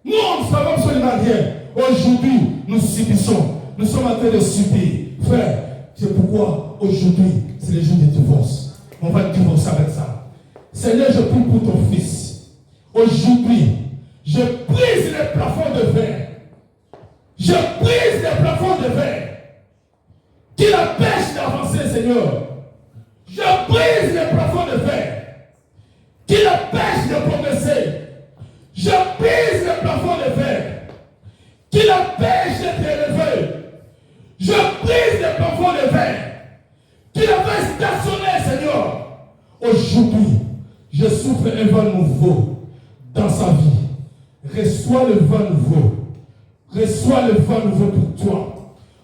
Nous, on ne savons absolument rien. Aujourd'hui, nous subissons. Nous sommes en train de subir. Frère, c'est pourquoi aujourd'hui, c'est le jour du divorce. On va divorcer avec ça. Seigneur, je prie pour ton fils. Aujourd'hui, je brise les plafonds de verre. Je brise les plafonds de verre qui l'empêchent d'avancer, Seigneur. Je brise les plafonds de verre qui l'empêchent de progresser. Je brise les plafonds de verre qui l'empêchent d'être élevé. Je brise les plafonds de verre qui le fait stationner, Seigneur. Aujourd'hui, je souffle un vent nouveau dans sa vie. Reçois le vent nouveau. Reçois le vent nouveau pour toi.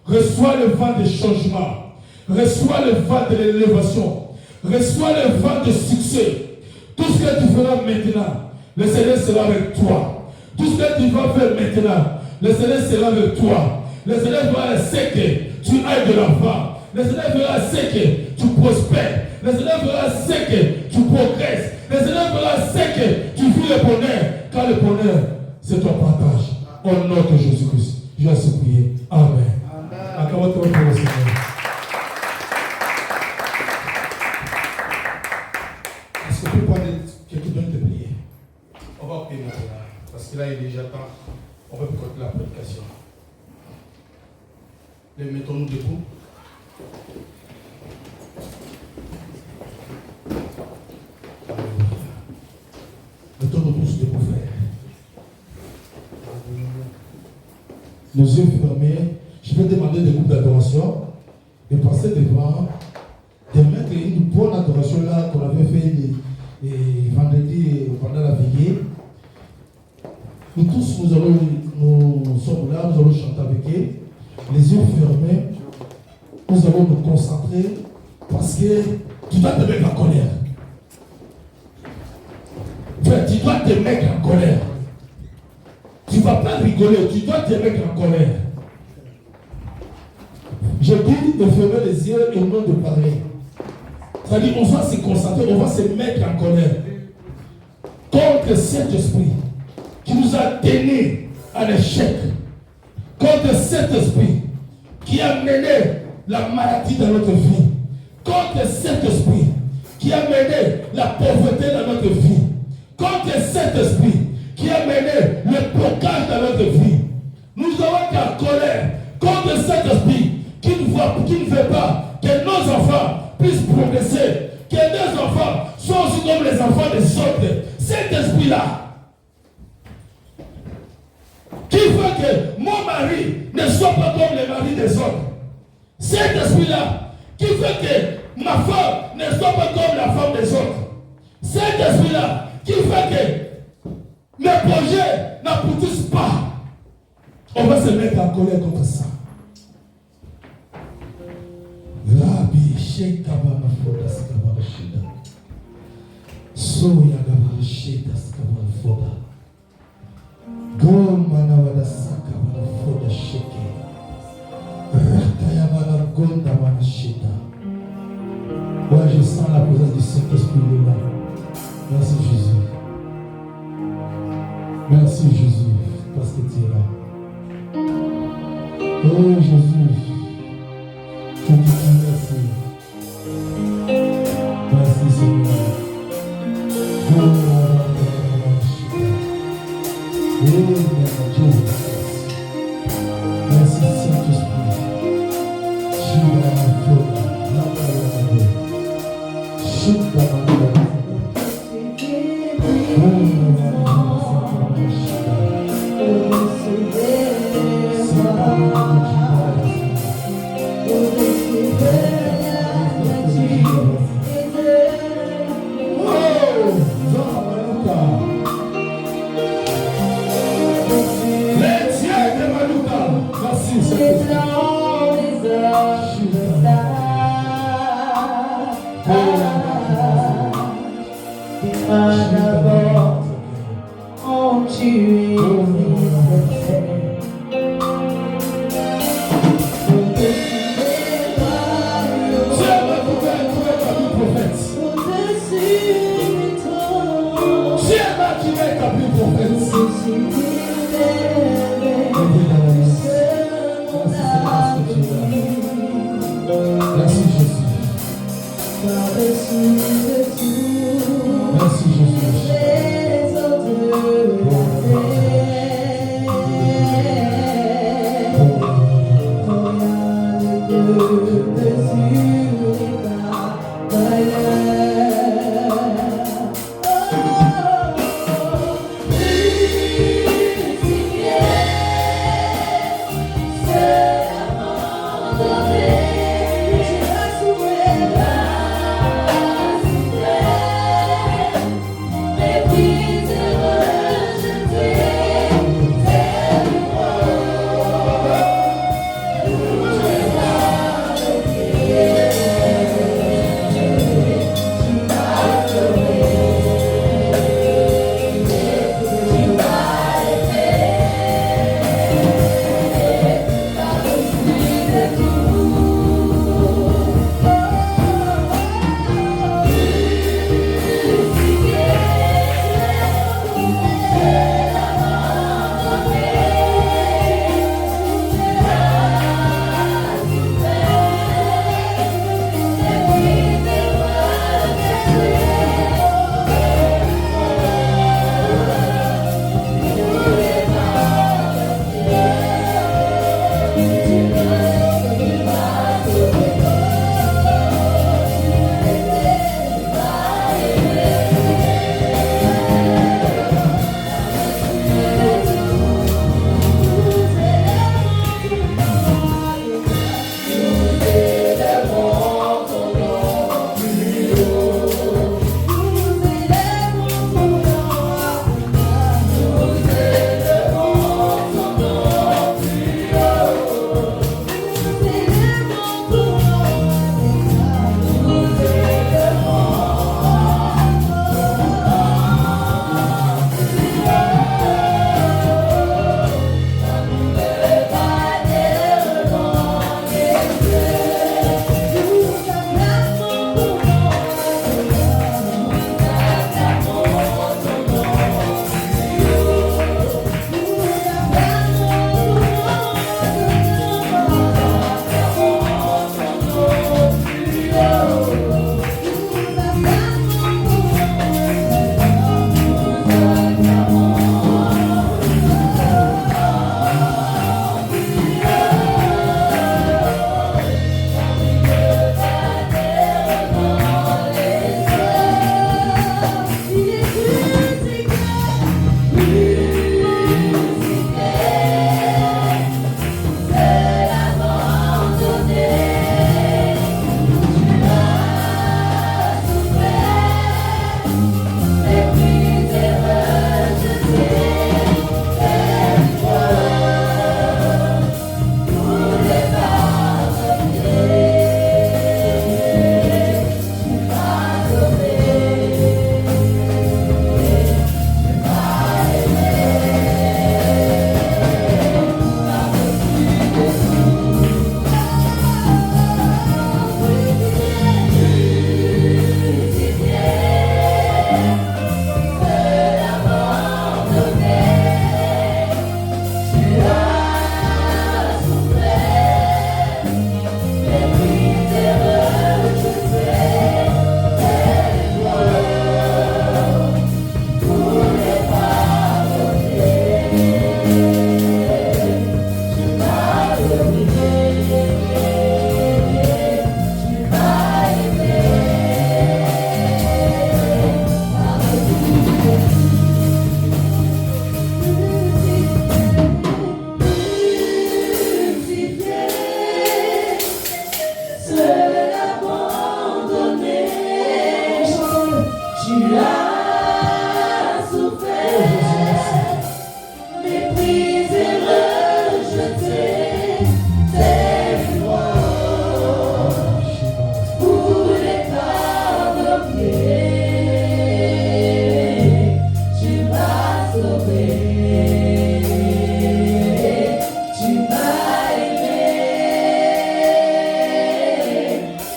Reçois le vent de changement. Reçois le vent de l'élévation. Reçois le vent de succès. Tout ce que tu feras maintenant, le Seigneur sera avec toi. Tout ce que tu vas faire maintenant, le Seigneur sera avec toi. Le Seigneur fera ce que tu ailles de l'avant. Le Seigneur fera ce que tu prospères. Le Seigneur fera ce que tu progresses. Le Seigneur fera ce que tu vis le bonheur. Car le bonheur, c'est ton partage. Au nom de Jésus-Christ, je vais se prier. Amen. Acclamons pour le Seigneur. Est-ce que tu peux prendre quelqu'un d'autre de prier? On va prier maintenant. Parce que là, il est déjà temps. On va continuer la prédication. Mettons-nous debout. Mettons-nous tous debout, frère. Nos yeux fermés. Je vais demander des groupes d'adoration de passer devant, de mettre une bonne adoration là. prier. Nous tous, nous sommes là, nous allons chanter avec eux. Les yeux fermés, nous allons nous concentrer parce que tu dois te mettre en colère. Frère, tu dois te mettre en colère. Tu ne vas pas rigoler, tu dois te mettre en colère. Je dis de fermer les yeux et non de parler. C'est-à-dire, on va se concentrer, on va se mettre en colère contre cet esprit qui nous a tenus à l'échec, contre cet esprit qui a mené la maladie dans notre vie, contre cet esprit qui a mené la pauvreté dans notre vie, contre cet esprit qui a mené le blocage dans notre vie. Nous avons été en colère contre cet esprit qui ne veut pas que nos enfants puissent progresser, que nos enfants soient aussi comme les enfants des autres. Cet esprit-là qui veut que mon mari ne soit pas comme les maris des autres. Cet esprit-là qui veut que ma femme ne soit pas comme la femme des autres. Cet esprit-là qui fait que mes projets n'aboutissent pas. On va se mettre en colère contre ça. Rabbi Shekabana Foda Skabana Shida. Soya Gabana Shida Skabana Foda. Gomana Wada Sakabana Foda Sheke. Ratayabana Gonda Wana Shida. Ouais, je sens la présence du Saint-Esprit là. Merci Jésus. Merci Jésus, parce que tu es là. Oh Jésus, je te dis merci. Merci Seigneur. Merci Saint-Esprit. seul abandonné. Tu as souffert, méprisé, rejeté, tes lois voulaient pardonner. Tu m'as sauvé, tu m'as aimé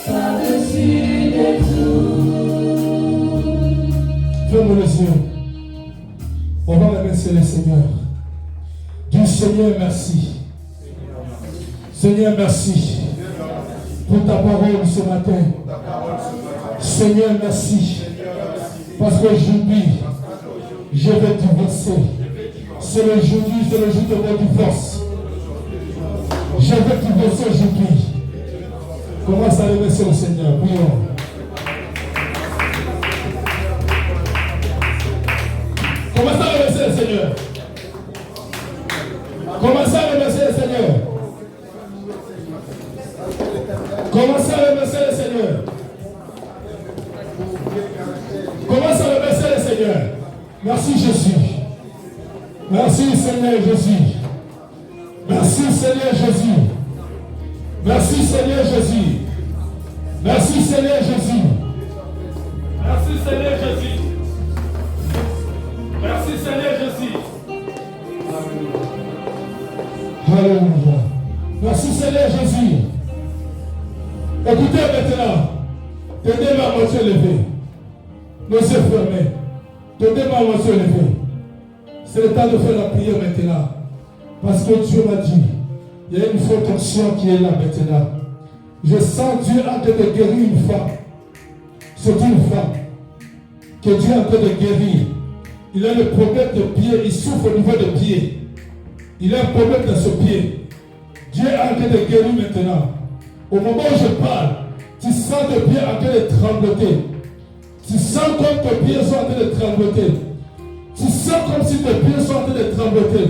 par-dessus de tout. Ferme les yeux. On va remercier le Seigneur. Dis Seigneur, merci. Seigneur, merci pour ta parole ce matin. Seigneur, merci. Parce qu'aujourd'hui, je vais divorcer. C'est le jour de mon divorce. Je vais divorcer aujourd'hui. Commence à remercier le Seigneur. Prions. Commence à remercier le Seigneur. Commencez à remercier le Seigneur. Commencez à remercier le Seigneur. Commencez à remercier le Seigneur. Merci Jésus. Merci Seigneur Jésus. Merci Seigneur Jésus. Merci Seigneur Jésus. Merci Seigneur Jésus. Merci Seigneur Jésus. Merci Seigneur Jésus. Alléluia. Merci Seigneur Jésus. Écoutez maintenant. Tenez ma moitié levée. Nos yeux fermés. Tenez ma moitié levée. C'est le temps de faire la prière maintenant. Parce que Dieu m'a dit, il y a une forte onction qui est là maintenant. Je sens Dieu en train de guérir une femme. C'est une femme que Dieu est en train de guérir. Il a le problème de pied, il souffre au niveau de pied. Il a un problème dans ce pied. Dieu est en train de guérir maintenant. Au moment où je parle, tu sens tes pieds en train de trembloter. Tu sens comme tes pieds sont en train de trembloter. Tu sens comme si tes pieds sont en train de trembloter.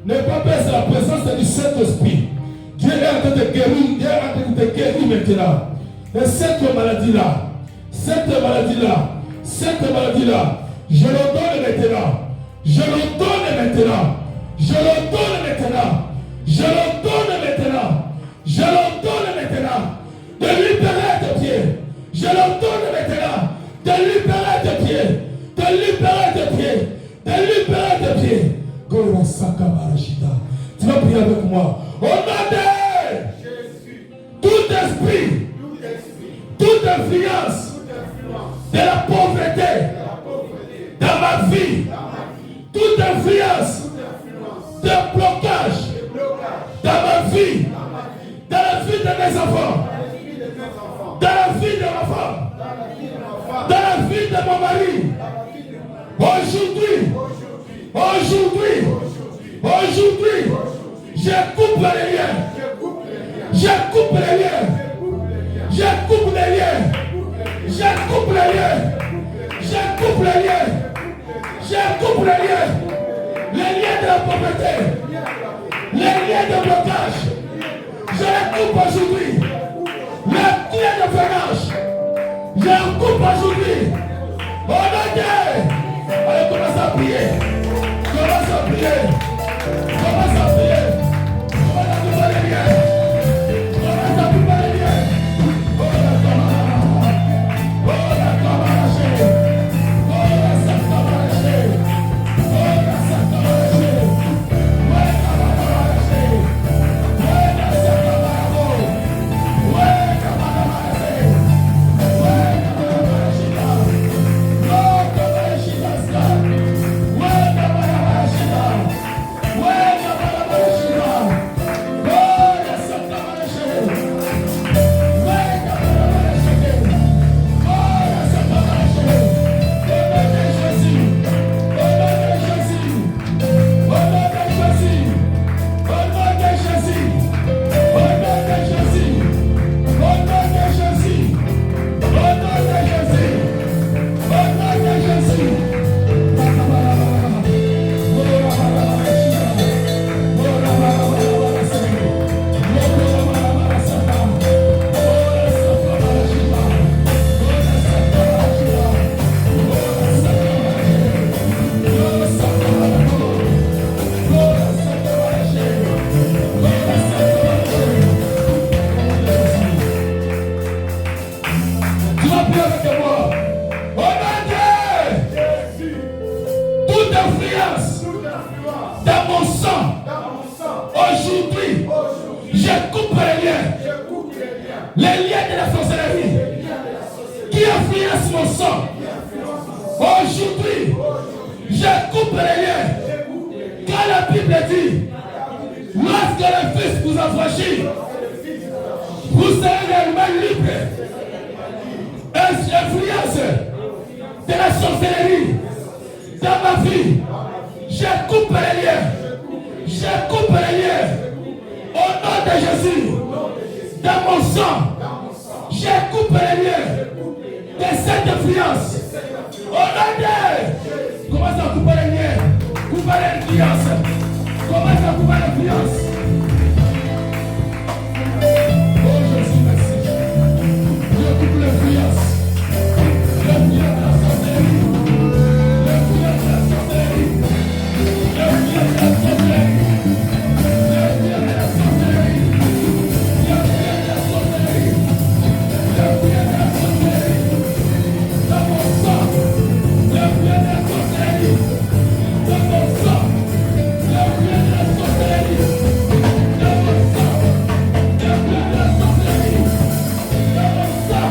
N'aie pas peur, c'est la présence du Saint-Esprit. Dieu est en train de guérir, Dieu est en train de guérir maintenant. Et cette maladie-là, je l'ordonne maintenant. Je l'ordonne maintenant. Je l'ordonne maintenant. Je l'ordonne maintenant. Je l'ordonne maintenant. De libérer tes pieds. Je l'ordonne maintenant. De libérer tes pieds. De libérer tes pieds. De libérer tes pieds. Gora Sakamarashita. Tu vas prier avec moi. Au nom de Jésus. Tout esprit. Toute influence de la pauvreté dans ma vie, toute influence de blocage dans ma vie, dans la vie de mes enfants, dans la vie de ma femme, dans la vie de mon mari, aujourd'hui, je coupe les liens, je coupe les liens, je coupe les liens, je coupe les liens, je coupe les liens, je coupe les liens de la pauvreté, les liens de blocage, je les coupe aujourd'hui, les liens de freinage, je les coupe aujourd'hui, oh mon Dieu, allez commence à prier, commence à prier, commence à prier, commence à couper les liens, commence à couper les liens. la sorcellerie qui influence mon sang. Aujourd'hui, je coupe les liens. Quand la Bible dit, lorsque le Fils vous affranchit, vous serez réellement libre. Influence de la sorcellerie dans ma vie, je coupe les liens. Je coupe les liens. Au nom de Jésus, dans mon sang, je coupe les liens de cette influence. Au nom de... Commence à couper les liens. Couper l'influence. Commence à couper l'influence. Oh Jésus, merci. Je coupe l'influence. L'influence de la sorcellerie. L'influence de la sorcellerie. L'influence de la sorcellerie. L'influence de la sorcellerie. L'influence de la sorcellerie. L'influence de la sorcellerie. Dans mon sang. L'influence de la sorcellerie. Dans mon sang. L'influence de la sorcellerie. Dans mon sang. L'influence de la sorcellerie. Dans mon sang.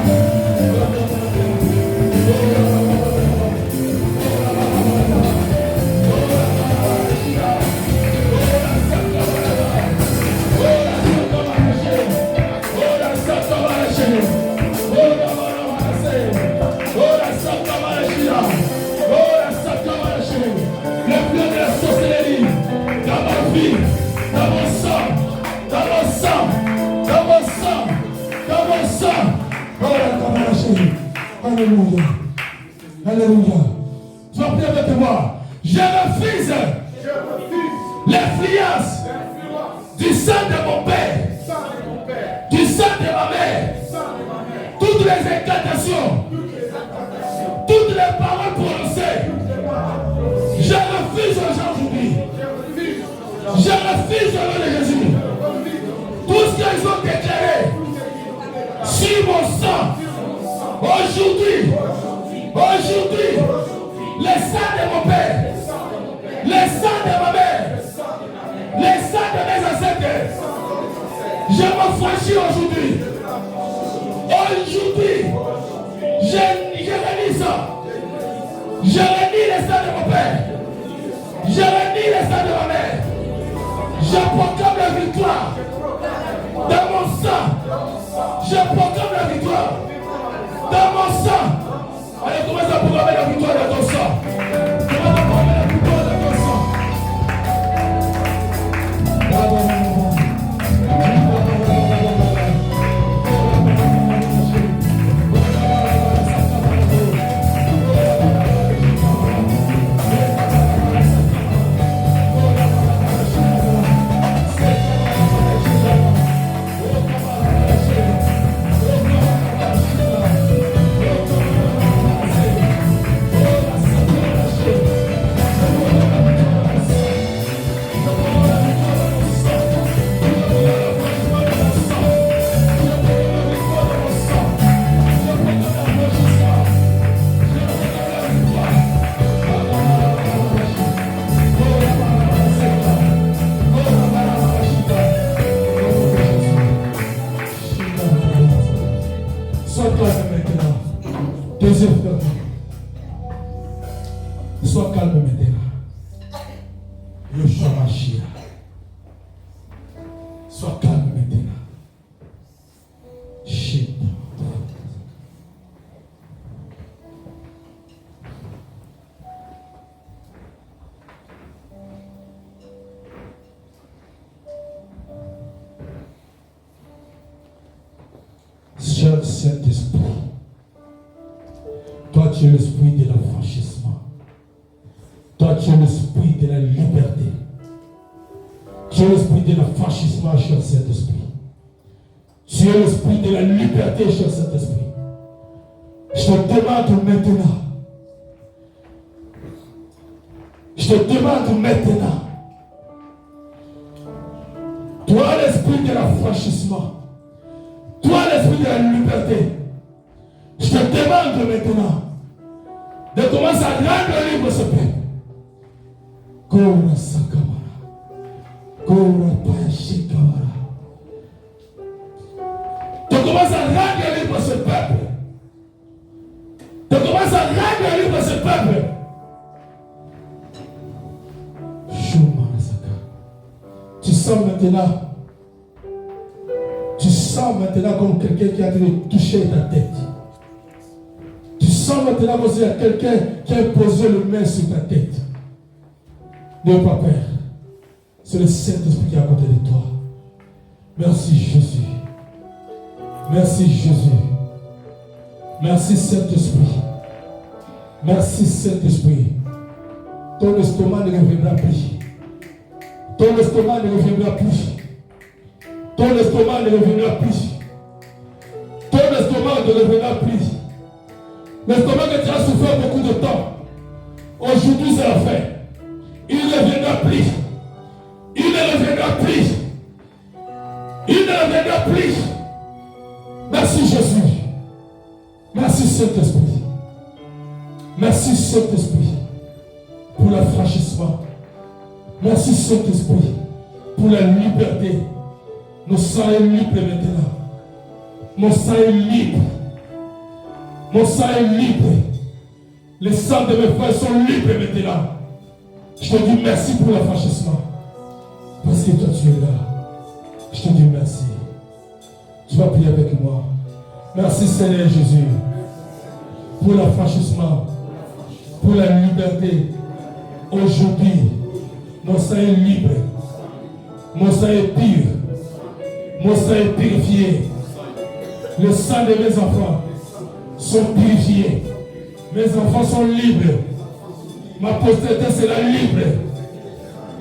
Alléluia. Alléluia. Sois prêt avec moi. Je refuse l'influence du sang de mon père, du sang de ma mère, toutes les incantations, toutes les paroles prononcées. Je refuse aujourd'hui. Je refuse au nom de Jésus. Tout ce qu'ils ont déclaré sur mon sang. Aujourd'hui, le sang de mon père, le sang de ma mère, le sang de mes ancêtres, je m'affranchis aujourd'hui. Aujourd'hui, je réunis ça. Je réunis le sang de mon père. Je réunis le sang de ma mère. Je proclame la victoire dans mon sang. Je proclame la victoire dans mon sang. Allez, commence à proclamer la victoire dans ton sang. Commence à proclamer la victoire dans ton sang. Sois calme maintenant. Yoshua Mashiach. Sois calme maintenant. Chut. Cher Saint-Esprit, toi tu es l'esprit de l'affranchissement. Toi, tu es l'esprit de la liberté. Tu es l'esprit de l'affranchissement, cher Saint-Esprit. Tu es l'esprit de la liberté, cher Saint-Esprit. Je te demande maintenant. Je te demande maintenant. Toi, l'esprit de l'affranchissement. Toi, l'esprit de la liberté. Je te demande maintenant de commencer à rendre libre ce peuple. Kora Sakamara, Kora Pashikara. Tu commences à rendre libre ce peuple. Tu commences à rendre libre ce peuple. Tu sens maintenant comme quelqu'un qui a été touché ta tête. Tu sens maintenant comme s'il y a quelqu'un qui a posé le main sur ta tête. Ne pas peur. C'est le Saint-Esprit qui est à côté de toi. Merci Jésus. Merci Jésus. Merci Saint-Esprit. Merci Saint-Esprit. Ton estomac ne reviendra plus. Ton estomac ne reviendra plus. Ton estomac ne reviendra plus. Ton estomac ne reviendra plus. L'estomac que tu as souffert beaucoup de temps. Aujourd'hui c'est la fin. Il ne reviendra plus. Il ne reviendra plus. Il ne reviendra plus. Merci Jésus. Merci Saint-Esprit. Merci Saint-Esprit pour l'affranchissement. Merci Saint-Esprit pour la liberté. Mon sang est libre maintenant. Mon sang est libre. Mon sang est libre. Les sangs de mes frères sont libres maintenant. Je te dis merci pour l'affranchissement. Parce que toi tu es là. Je te dis merci. Tu vas prier avec moi. Merci Seigneur Jésus. Pour l'affranchissement. Pour la liberté. Aujourd'hui, mon sang est libre. Mon sang est pur. Mon sang est purifié. Le sang de mes enfants sont purifiés. Mes enfants sont libres. Ma postérité sera libre.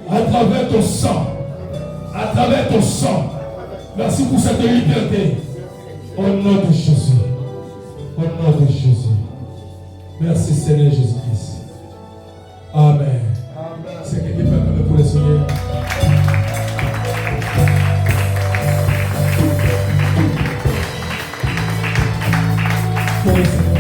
À travers ton sang. À travers ton sang. Merci pour cette liberté. Au nom de Jésus. Au nom de Jésus. Merci Seigneur Jésus-Christ. Amen. C'est quelqu'un qui peut acclamer pour le Seigneur. Pour le Seigneur.